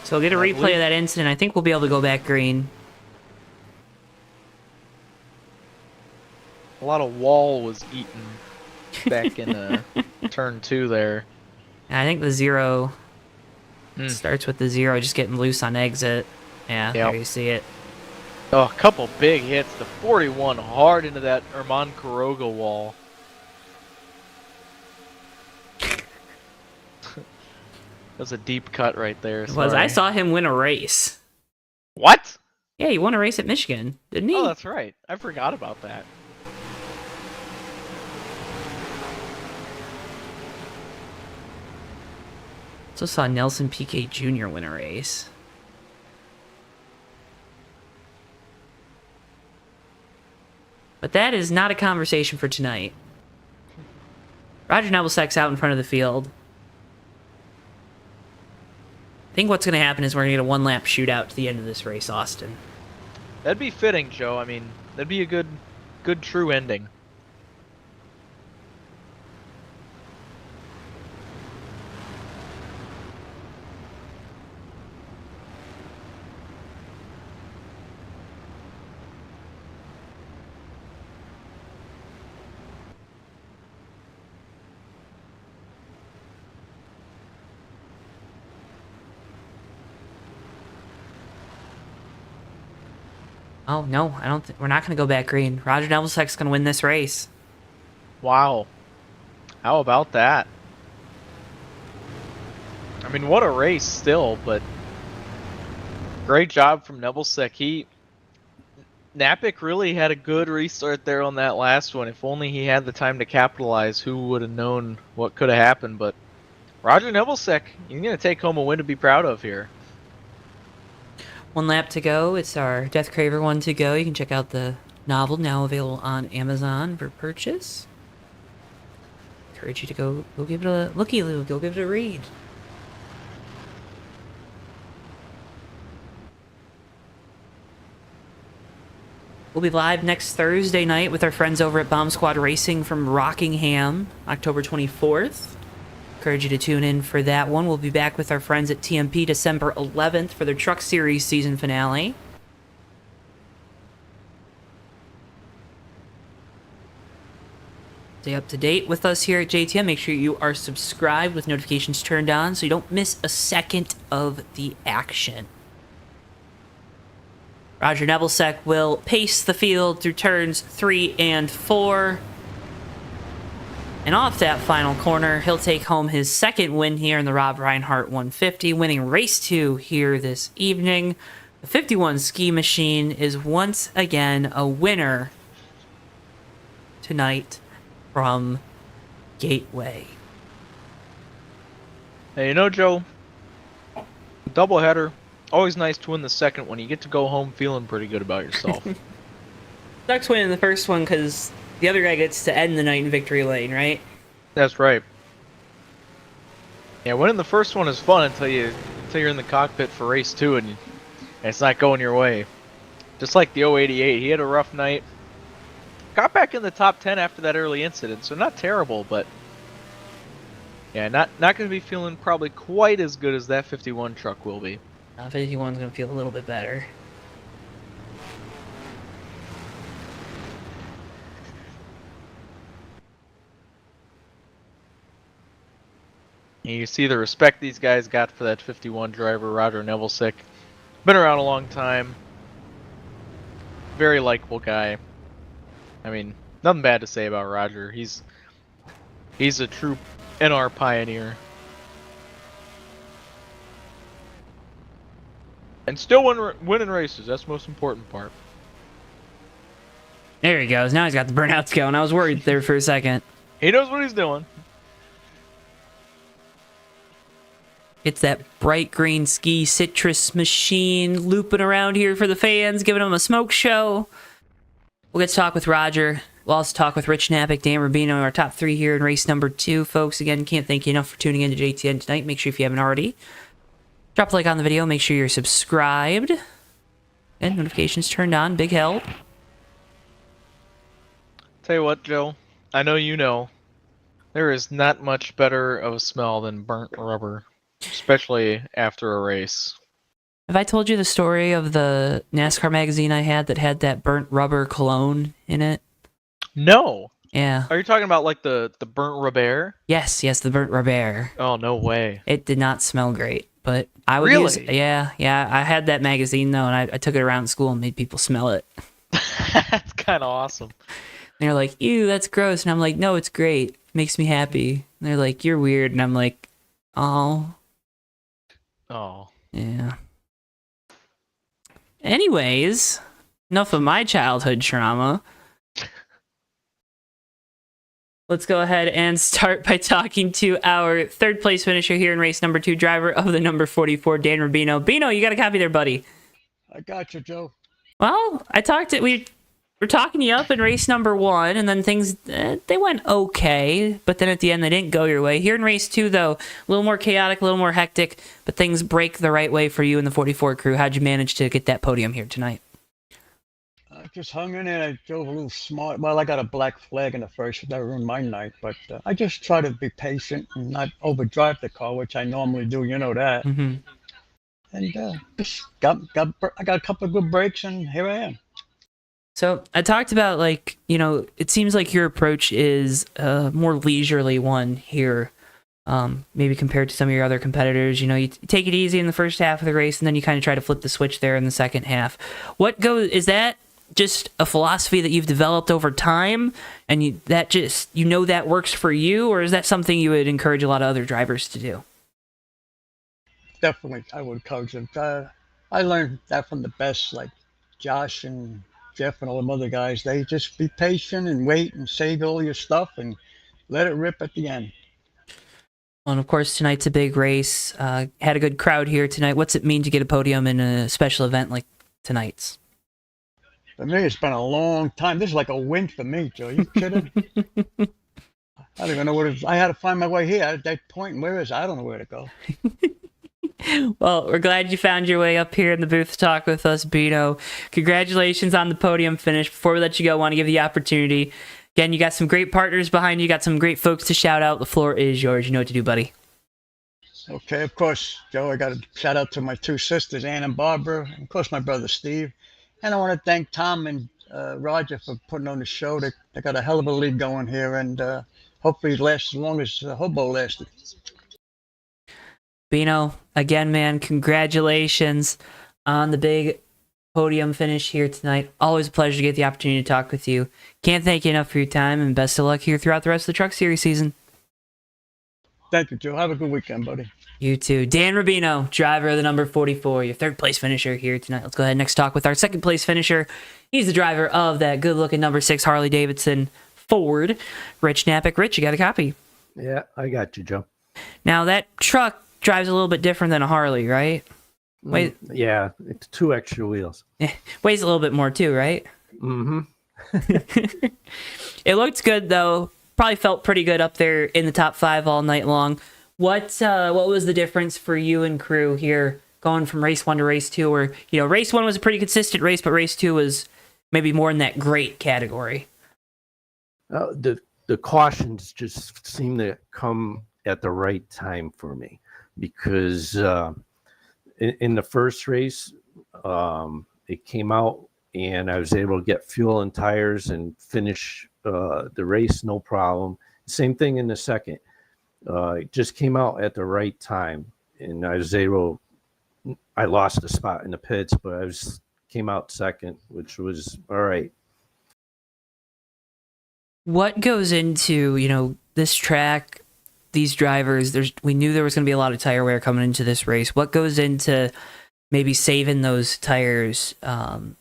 So we'll get a replay of that incident. I think we'll be able to go back green.
A lot of wall was eaten back in turn 2 there.
And I think the 0 starts with the 0 just getting loose on exit. Yeah, there you see it.
Oh, a couple big hits. The 41 hard into that Herman Quiroga wall. That was a deep cut right there.
It was. I saw him win a race.
What?
Yeah, he won a race at Michigan, didn't he?
Oh, that's right. I forgot about that.
Also saw Nelson Piquet Jr. win a race. But that is not a conversation for tonight. Roger Nebelsek's out in front of the field. I think what's going to happen is we're going to get a 1-lap shootout to the end of this race, Austin.
That'd be fitting, Joe. I mean, that'd be a good true ending.
Oh, no, I don't think we're not going to go back green. Roger Nebelsek's going to win this race.
Wow. How about that? I mean, what a race still, but great job from Nebelsek. Napick really had a good restart there on that last one. If only he had the time to capitalize, who would have known what could have happened. But Roger Nebelsek, you're going to take home a win to be proud of here.
1 lap to go. It's our Death Craver 1 to go. You can check out the novel, now available on Amazon for purchase. Encourage you to go give it a looky-loo. Go give it a read. We'll be live next Thursday night with our friends over at Bomb Squad Racing from Rockingham, October 24th. Encourage you to tune in for that one. We'll be back with our friends at TMP December 11th for their Truck Series season finale. Stay up to date with us here at JTM. Make sure you are subscribed with notifications turned on so you don't miss a second of the action. Roger Nebelsick will pace the field through turns 3 and 4. And off that final corner, he'll take home his second win here in the Rob Reinhardt 150, winning race 2 here this evening. The 51 Ski Machine is once again a winner tonight from Gateway.
Hey, you know, Joe, doubleheader, always nice to win the second one. You get to go home feeling pretty good about yourself.
Sucks winning the first one because the other guy gets to end the night in victory lane, right?
That's right. Yeah, winning the first one is fun until you're in the cockpit for race 2 and it's not going your way. Just like the 088, he had a rough night. Got back in the top 10 after that early incident, so not terrible, but yeah, not going to be feeling probably quite as good as that 51 truck will be.
51's going to feel a little bit better.
And you see the respect these guys got for that 51 driver, Roger Nebelsick. Been around a long time. Very likable guy. I mean, nothing bad to say about Roger. He's a true NR pioneer. And still winning races. That's the most important part.
There he goes. Now he's got the burnouts going. I was worried there for a second.
He knows what he's doing.
It's that bright green ski citrus machine looping around here for the fans, giving them a smoke show. We'll get to talk with Roger. We'll also talk with Rich Napick, Dan Rubino, our top 3 here in race number 2. Folks, again, can't thank you enough for tuning in to JTN tonight. Make sure if you haven't already, drop a like on the video. Make sure you're subscribed. And notifications turned on. Big help.
Tell you what, Joe. I know you know. There is not much better of a smell than burnt rubber. Especially after a race.
Have I told you the story of the NASCAR magazine I had that had that burnt rubber cologne in it?
No.
Yeah.
Are you talking about like the burnt rubber?
Yes, the burnt rubber.
Oh, no way.
It did not smell great, but I would
Really?
use it. Yeah. I had that magazine though, and I took it around school and made people smell it.
That's kind of awesome.
And they're like, ew, that's gross. And I'm like, no, it's great. It makes me happy. And they're like, you're weird. And I'm like, oh.
Oh.
Yeah. Anyways, enough of my childhood trauma. Let's go ahead and start by talking to our third place finisher here in race number 2, driver of the number 44, Dan Rubino. Bino, you got a copy there, buddy.
I got you, Joe.
Well, we were talking you up in race number 1, and then things, they went okay, but then at the end they didn't go your way. Here in race 2, though, a little more chaotic, a little more hectic, but things break the right way for you and the 44 crew. How'd you manage to get that podium here tonight?
I just hung in there. I drove a little smart. Well, I got a black flag in the first. That ruined my night. But I just try to be patient and not overdrive the car, which I normally do. You know that.
Mm-hmm.
And just I got a couple of good breaks, and here I am.
So I talked about, like, you know, it seems like your approach is a more leisurely one here, maybe compared to some of your other competitors. You know, you take it easy in the first half of the race, and then you kind of try to flip the switch there in the second half. Is that just a philosophy that you've developed over time, and that works for you, or is that something you would encourage a lot of other drivers to do?
Definitely, I would coach them. I learned that from the best, like Josh and Jeff and all them other guys. They just be patient and wait and save all your stuff and let it rip at the end.
Well, and of course, tonight's a big race. Had a good crowd here tonight. What's it mean to get a podium in a special event like tonight's?
For me, it's been a long time. This is like a win for me, Joe. You kidding? I don't even know what it is. I had to find my way here at that point. Where is it? I don't know where to go.
Well, we're glad you found your way up here in the booth to talk with us, Bino. Congratulations on the podium finish. Before we let you go, I want to give you the opportunity. Again, you got some great partners behind you, got some great folks to shout out. The floor is yours. You know what to do, buddy.
Okay, of course, Joe, I got to shout out to my two sisters, Ann and Barbara, and of course, my brother Steve. And I want to thank Tom and Roger for putting on the show. They got a hell of a league going here, and hopefully it lasts as long as Hobo lasted.
Bino, again, man, congratulations on the big podium finish here tonight. Always a pleasure to get the opportunity to talk with you. Can't thank you enough for your time, and best of luck here throughout the rest of the Truck Series season.
Thank you, Joe. Have a good weekend, buddy.
You too. Dan Rubino, driver of the number 44, your third place finisher here tonight. Let's go ahead and next talk with our second place finisher. He's the driver of that good looking number 6 Harley Davidson Ford, Rich Napick. Rich, you got a copy?
Yeah, I got you, Joe.
Now that truck drives a little bit different than a Harley, right? Wait,
yeah, it's 2 extra wheels.
Weighs a little bit more too, right?
Mm-hmm.
It looked good though. Probably felt pretty good up there in the top 5 all night long. What was the difference for you and crew here going from race 1 to race 2? Where race 1 was a pretty consistent race, but race 2 was maybe more in that great category.
The cautions just seem to come at the right time for me because in the first race it came out and I was able to get fuel and tires and finish the race no problem. Same thing in the second. It just came out at the right time, and I was able. I lost a spot in the pits, but came out second, which was all right.
What goes into this track, these drivers? We knew there was going to be a lot of tire wear coming into this race. What goes into maybe saving those tires,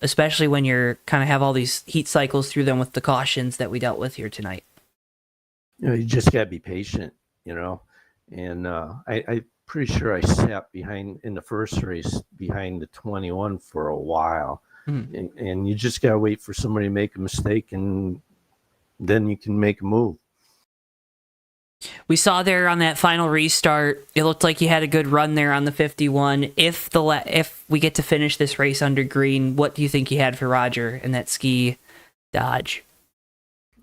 especially when you're kind of have all these heat cycles through them with the cautions that we dealt with here tonight?
You just got to be patient. And I'm pretty sure I sat behind in the first race behind the 21 for a while. And you just got to wait for somebody to make a mistake and then you can make a move.
We saw there on that final restart, it looked like you had a good run there on the 51. If we get to finish this race under green, what do you think you had for Roger in that ski Dodge?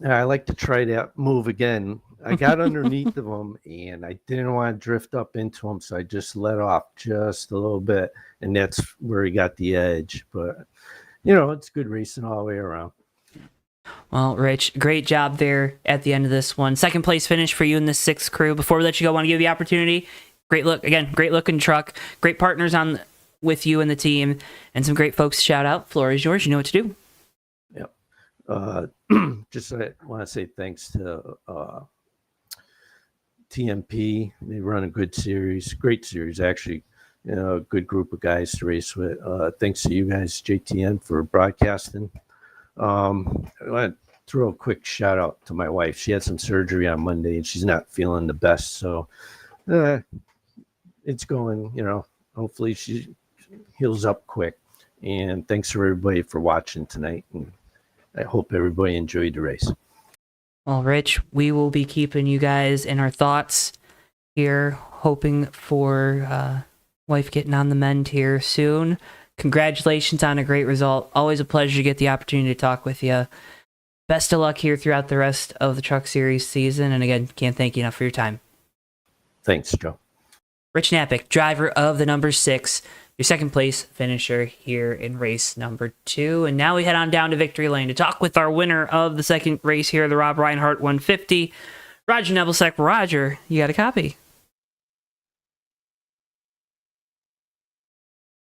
I like to try that move again. I got underneath of him, and I didn't want to drift up into him, so I just let off just a little bit, and that's where he got the edge. But, it's good racing all the way around.
Well, Rich, great job there at the end of this one. Second place finish for you in the 6th crew. Before we let you go, I want to give you the opportunity. Great looking truck, great partners on with you and the team, and some great folks to shout out. Floor is yours. You know what to do.
Yep. Just I want to say thanks to TMP. They run a good series, great series, actually. A good group of guys to race with. Thanks to you guys, JTN, for broadcasting. I want to throw a quick shout out to my wife. She had some surgery on Monday and she's not feeling the best. So it's going, hopefully she heals up quick. And thanks for everybody for watching tonight. And I hope everybody enjoyed the race.
Well, Rich, we will be keeping you guys in our thoughts here, hoping for wife getting on the mend here soon. Congratulations on a great result. Always a pleasure to get the opportunity to talk with you. Best of luck here throughout the rest of the Truck Series season. And again, can't thank you enough for your time.
Thanks, Joe.
Rich Napick, driver of the number 6, your second place finisher here in race number 2. And now we head on down to Victory Lane to talk with our winner of the second race here, the Rob Reinhardt 150, Roger Nebelsack. Roger, you got a copy?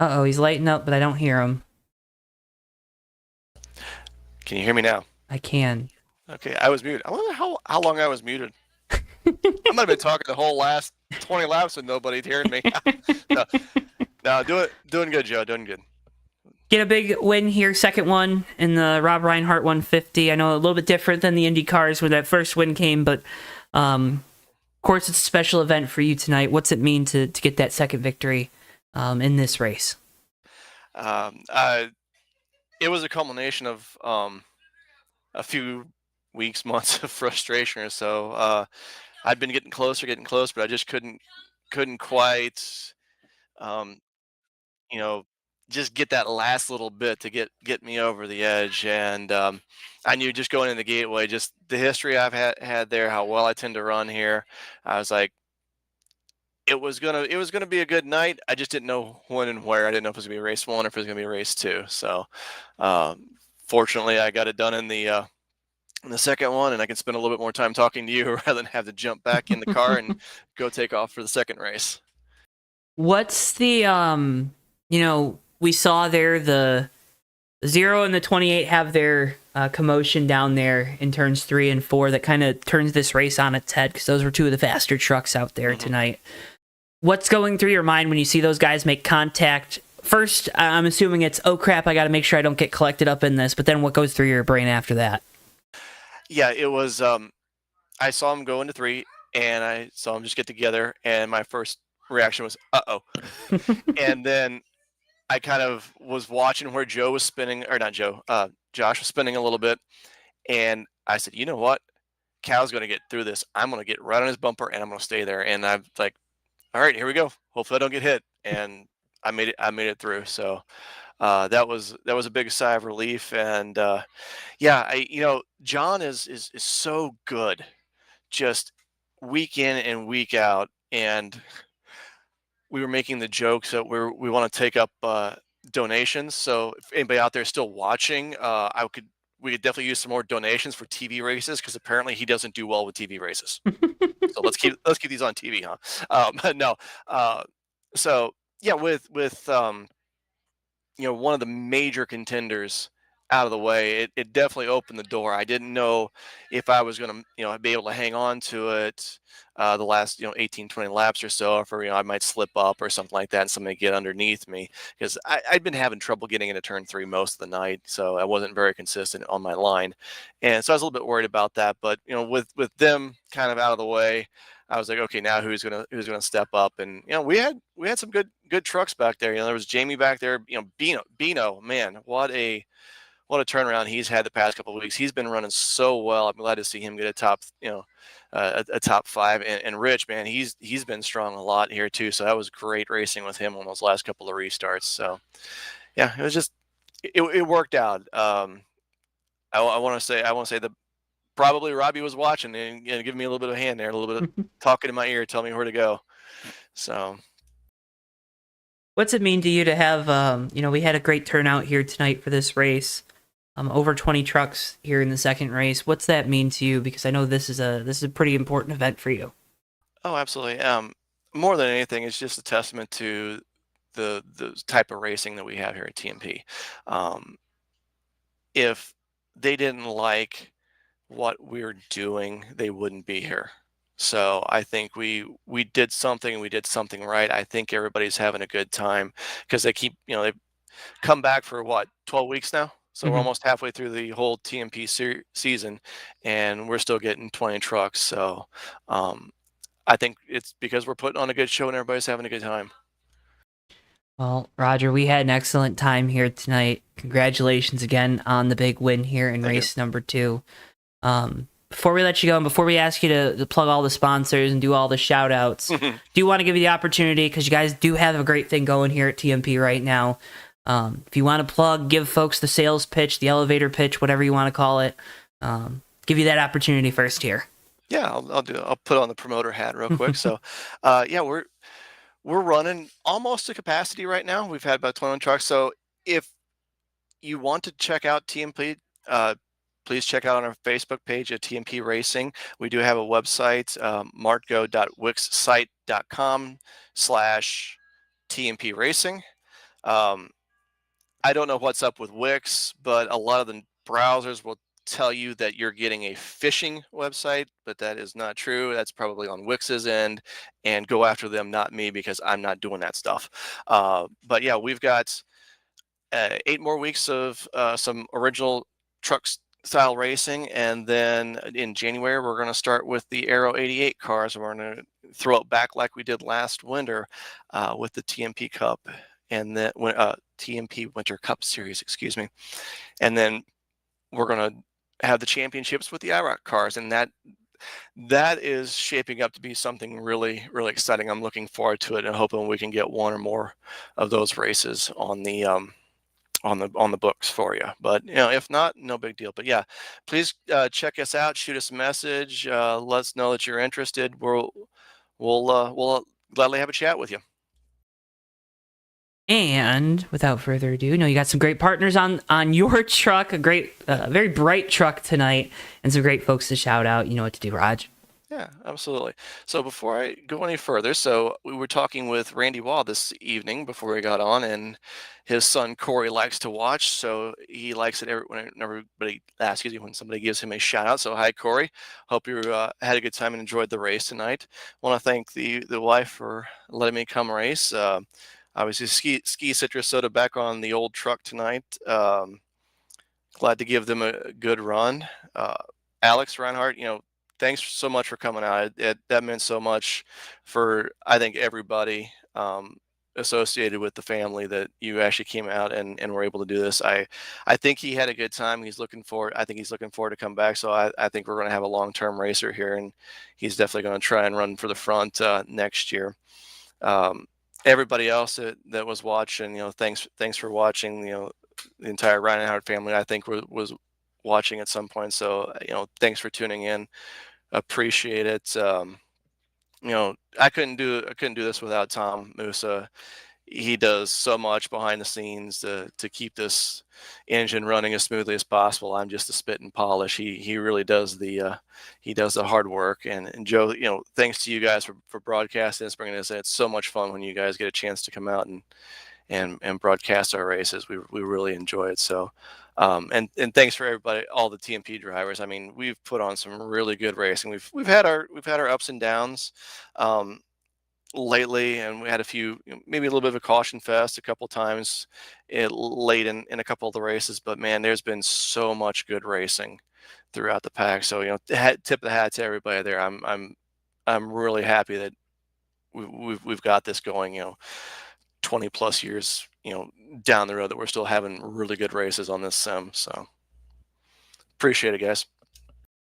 Uh-oh, he's lighting up, but I don't hear him.
Can you hear me now?
I can.
Okay, I was muted. I wonder how long I was muted. I might have been talking the whole last 20 laps and nobody's hearing me. No, doing good, Joe. Doing good.
Get a big win here, second one in the Rob Reinhardt 150. I know a little bit different than the Indy cars where that first win came, but of course it's a special event for you tonight. What's it mean to get that second victory in this race?
It was a culmination of a few weeks, months of frustration or so. I'd been getting closer, but I just couldn't quite um, you know, just get that last little bit to get me over the edge. And I knew just going in the gateway, just the history I've had there, how well I tend to run here. I was like, it was gonna be a good night. I just didn't know when and where. I didn't know if it was gonna be race one or if it was gonna be race two. So um, fortunately, I got it done in the second one, and I can spend a little bit more time talking to you rather than have to jump back in the car and go take off for the second race.
What's the we saw there the 0 and the 28 have their commotion down there in turns 3 and 4 that kind of turns this race on its head, because those were two of the faster trucks out there tonight. What's going through your mind when you see those guys make contact? First, I'm assuming it's, oh crap, I got to make sure I don't get collected up in this, but then what goes through your brain after that?
Yeah, it was. I saw him go into 3, and I saw him just get together, and my first reaction was, "Uh-oh." And then I kind of was watching where Joe was spinning, or not Joe, Josh was spinning a little bit, and I said, "You know what? Cal's going to get through this. I'm going to get right on his bumper, and I'm going to stay there." And I'm like, "All right, here we go. Hopefully, I don't get hit." And I made it. I made it through. So that was a big sigh of relief. And yeah, John is so good, just week in and week out. And we were making the jokes that we want to take up donations. So if anybody out there is still watching, we could definitely use some more donations for TV races, because apparently he doesn't do well with TV races. So let's keep these on TV, huh? But no. So yeah, with one of the major contenders out of the way, it definitely opened the door. I didn't know if I was going to, be able to hang on to it the last, 18, 20 laps or so, or I might slip up or something like that and somebody get underneath me, because I'd been having trouble getting into turn 3 most of the night. So I wasn't very consistent on my line. And so I was a little bit worried about that. But, with them kind of out of the way, I was like, okay, now who's gonna step up? And we had some good trucks back there. There was Jamie back there. Bino, man, what a turnaround he's had the past couple of weeks. He's been running so well. I'm glad to see him get a top, a top 5. And Rich, man, he's been strong a lot here too. So that was great racing with him on those last couple of restarts. So yeah, it was just it worked out. I want to say that probably Robbie was watching and giving me a little bit of a hand there, a little bit of talking in my ear, telling me where to go. So,
What's it mean to you to have, we had a great turnout here tonight for this race. Over 20 trucks here in the second race. What's that mean to you? Because I know this is a pretty important event for you.
oh, absolutely. More than anything, it's just a testament to the type of racing that we have here at TMP. If they didn't like what we're doing, they wouldn't be here. So I think we did something. We did something right. I think everybody's having a good time, because they keep, they've come back for what, 12 weeks now. So we're almost halfway through the whole TMP season, and we're still getting 20 trucks. So I think it's because we're putting on a good show and everybody's having a good time.
Well, Roger, we had an excellent time here tonight. Congratulations again on the big win here in race number 2. Before we let you go, and before we ask you to plug all the sponsors and do all the shout outs, do want to give you the opportunity, because you guys do have a great thing going here at TMP right now. If you want to plug, give folks the sales pitch, the elevator pitch, whatever you want to call it, give you that opportunity first here.
Yeah, I'll put on the promoter hat real quick. So, yeah, we're running almost to capacity right now. We've had about 21 trucks. So if you want to check out TMP, please check out on our Facebook page at TMP Racing. We do have a website, martgo.wixsite.com/TMP Racing. I don't know what's up with Wix, but a lot of the browsers will tell you that you're getting a phishing website, but that is not true. That's probably on Wix's end, and go after them, not me, because I'm not doing that stuff. But yeah, we've got 8 more weeks of some original truck style racing, and then in January we're going to start with the Aero 88 cars. We're going to throw it back like we did last winter with the TMP Cup and the TMP Winter Cup Series, excuse me. And then we're going to have the championships with the IROC cars, and that that is shaping up to be something really, really exciting. I'm looking forward to it and hoping we can get one or more of those races on the books for you. But if not, no big deal. But yeah, please check us out. Shoot us a message. Let us know that you're interested. We'll gladly have a chat with you.
And without further ado, you got some great partners on your truck, a great, very bright truck tonight, and some great folks to shout out. You know what to do, Raj.
Yeah, absolutely. So before I go any further, so we were talking with Randy Waugh this evening before we got on, and his son Corey likes to watch, so he likes it when somebody gives him a shout out. So hi, Corey. Hope you had a good time and enjoyed the race tonight. Want to thank the wife for letting me come race. Obviously, ski citrus soda back on the old truck tonight. Glad to give them a good run. Alex Reinhardt, thanks so much for coming out. That meant so much for, I think, everybody associated with the family that you actually came out and were able to do this. I think he had a good time. I think he's looking forward to come back. So I think we're going to have a long-term racer here, and he's definitely going to try and run for the front next year. Everybody else that was watching, thanks for watching. The entire Reinhardt family, I think, was watching at some point. So thanks for tuning in. Appreciate it. I couldn't do this without Tom Musa. He does so much behind the scenes to keep this engine running as smoothly as possible. I'm just a spit and polish. He really does the hard work. And Joe, thanks to you guys for broadcasting this, bringing this in. It's so much fun when you guys get a chance to come out and broadcast our races. We really enjoy it. So, and thanks for everybody, all the TMP drivers. I mean, we've put on some really good racing. We've had our ups and downs lately, and we had a few, maybe a little bit of a caution fest a couple times late in a couple of the races. But man, there's been so much good racing throughout the pack. So tip the hat to everybody there. I'm really happy that we've got this going. 20 plus years, down the road, that we're still having really good races on this sim. So appreciate it, guys.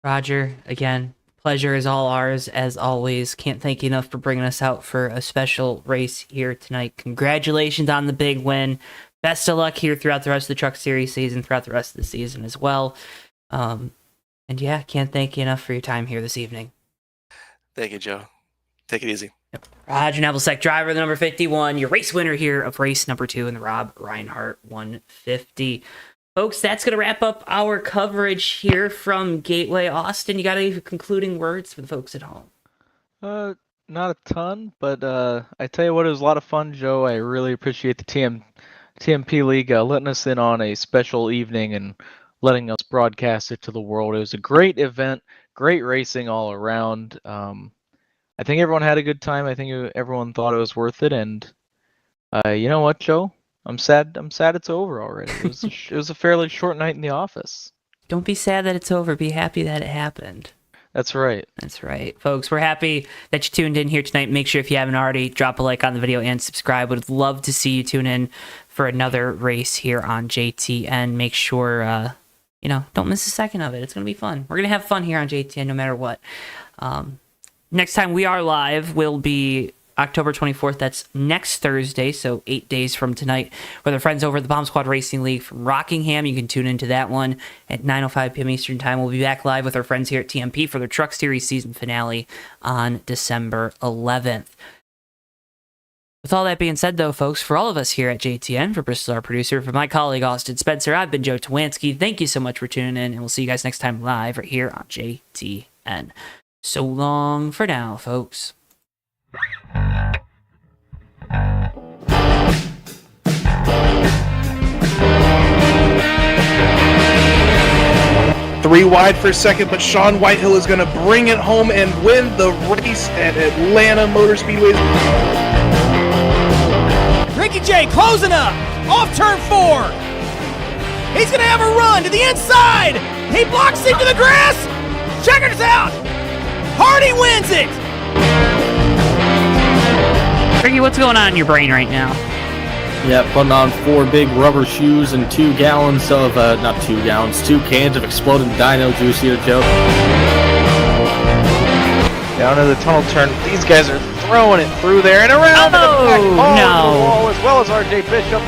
Roger, again, pleasure is all ours as always. Can't thank you enough for bringing us out for a special race here tonight. Congratulations on the big win. Best of luck here throughout the rest of the Truck Series season, throughout the rest of the season as well. And yeah, can't thank you enough for your time here this evening.
Thank you, Joe. Take it easy.
Yep. Roger Nevelsek, driver of the number 51, your race winner here of race number 2 in the Rob Reinhardt 150. Folks, that's going to wrap up our coverage here from Gateway. Austin, you got any concluding words for the folks at home?
Not a ton, but I tell you what, it was a lot of fun, Joe. I really appreciate the TMP League letting us in on a special evening and letting us broadcast it to the world. It was a great event, great racing all around. I think everyone had a good time. I think everyone thought it was worth it. And you know what, Joe? I'm sad it's over already. It was a fairly short night in the office.
Don't be sad that it's over. Be happy that it happened.
That's right.
That's right. Folks, we're happy that you tuned in here tonight. Make sure if you haven't already, drop a like on the video and subscribe. Would love to see you tune in for another race here on JTN. Make sure, don't miss a second of it. It's going to be fun. We're going to have fun here on JTN no matter what. Next time we are live will be October 24th. That's next Thursday, so 8 days from tonight, with our friends over at the Bomb Squad Racing League from Rockingham. You can tune into that one at 9:05 p.m. Eastern Time. We'll be back live with our friends here at TMP for their Truck Series season finale on December 11th. With all that being said, though, folks, for all of us here at JTN, for Bristol, our producer, for my colleague Austin Spencer, I've been Joe Tawanski. Thank you so much for tuning in, and we'll see you guys next time live right here on JTN. So long for now, folks.
Three wide for second, but Sean Whitehill is going to bring it home and win the race at Atlanta Motor Speedway.
Ricky J closing up, off turn 4. He's going to have a run to the inside. He blocks into the grass. Checkers out. Hardy wins it.
Ricky, what's going on in your brain right now?
Yeah, putting on 4 big rubber shoes and 2 gallons of, 2 cans of exploding dino juice here, Joe.
Down to the tunnel turn. These guys are throwing it through there and around to the back.
Oh,
Oh,
no.
the wall, as well as RJ Bishop.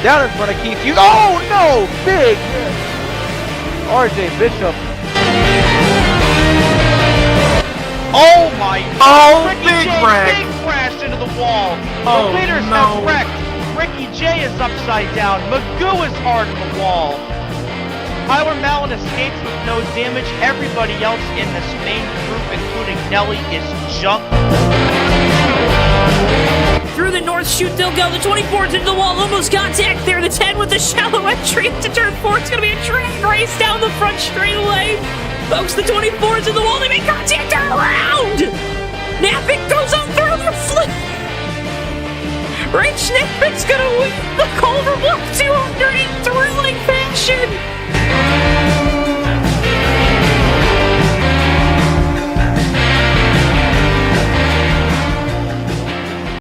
Down in front of Keith Hughes. Oh, no! Big hit. RJ Bishop.
Oh my!
Oh,
Ricky
big
J,
wreck.
big crash into the wall.
Oh,
The leaders
no.
have wrecked. Ricky J is upside down. Magoo is hard in the wall. Tyler Mallon escapes with no damage. Everybody else in this main group, including Nelly, is junk.
Through the north chute they'll go. The 24's into the wall. Almost contact there. The 10 with the shallow entry into turn 4. It's going to be a drag race down the front straightaway. Folks, the 24's in the wall. They make contact. Turn around. Nappick goes on through the flip. Rich Nappick's going to win the Culver Block 200 in thrilling fashion.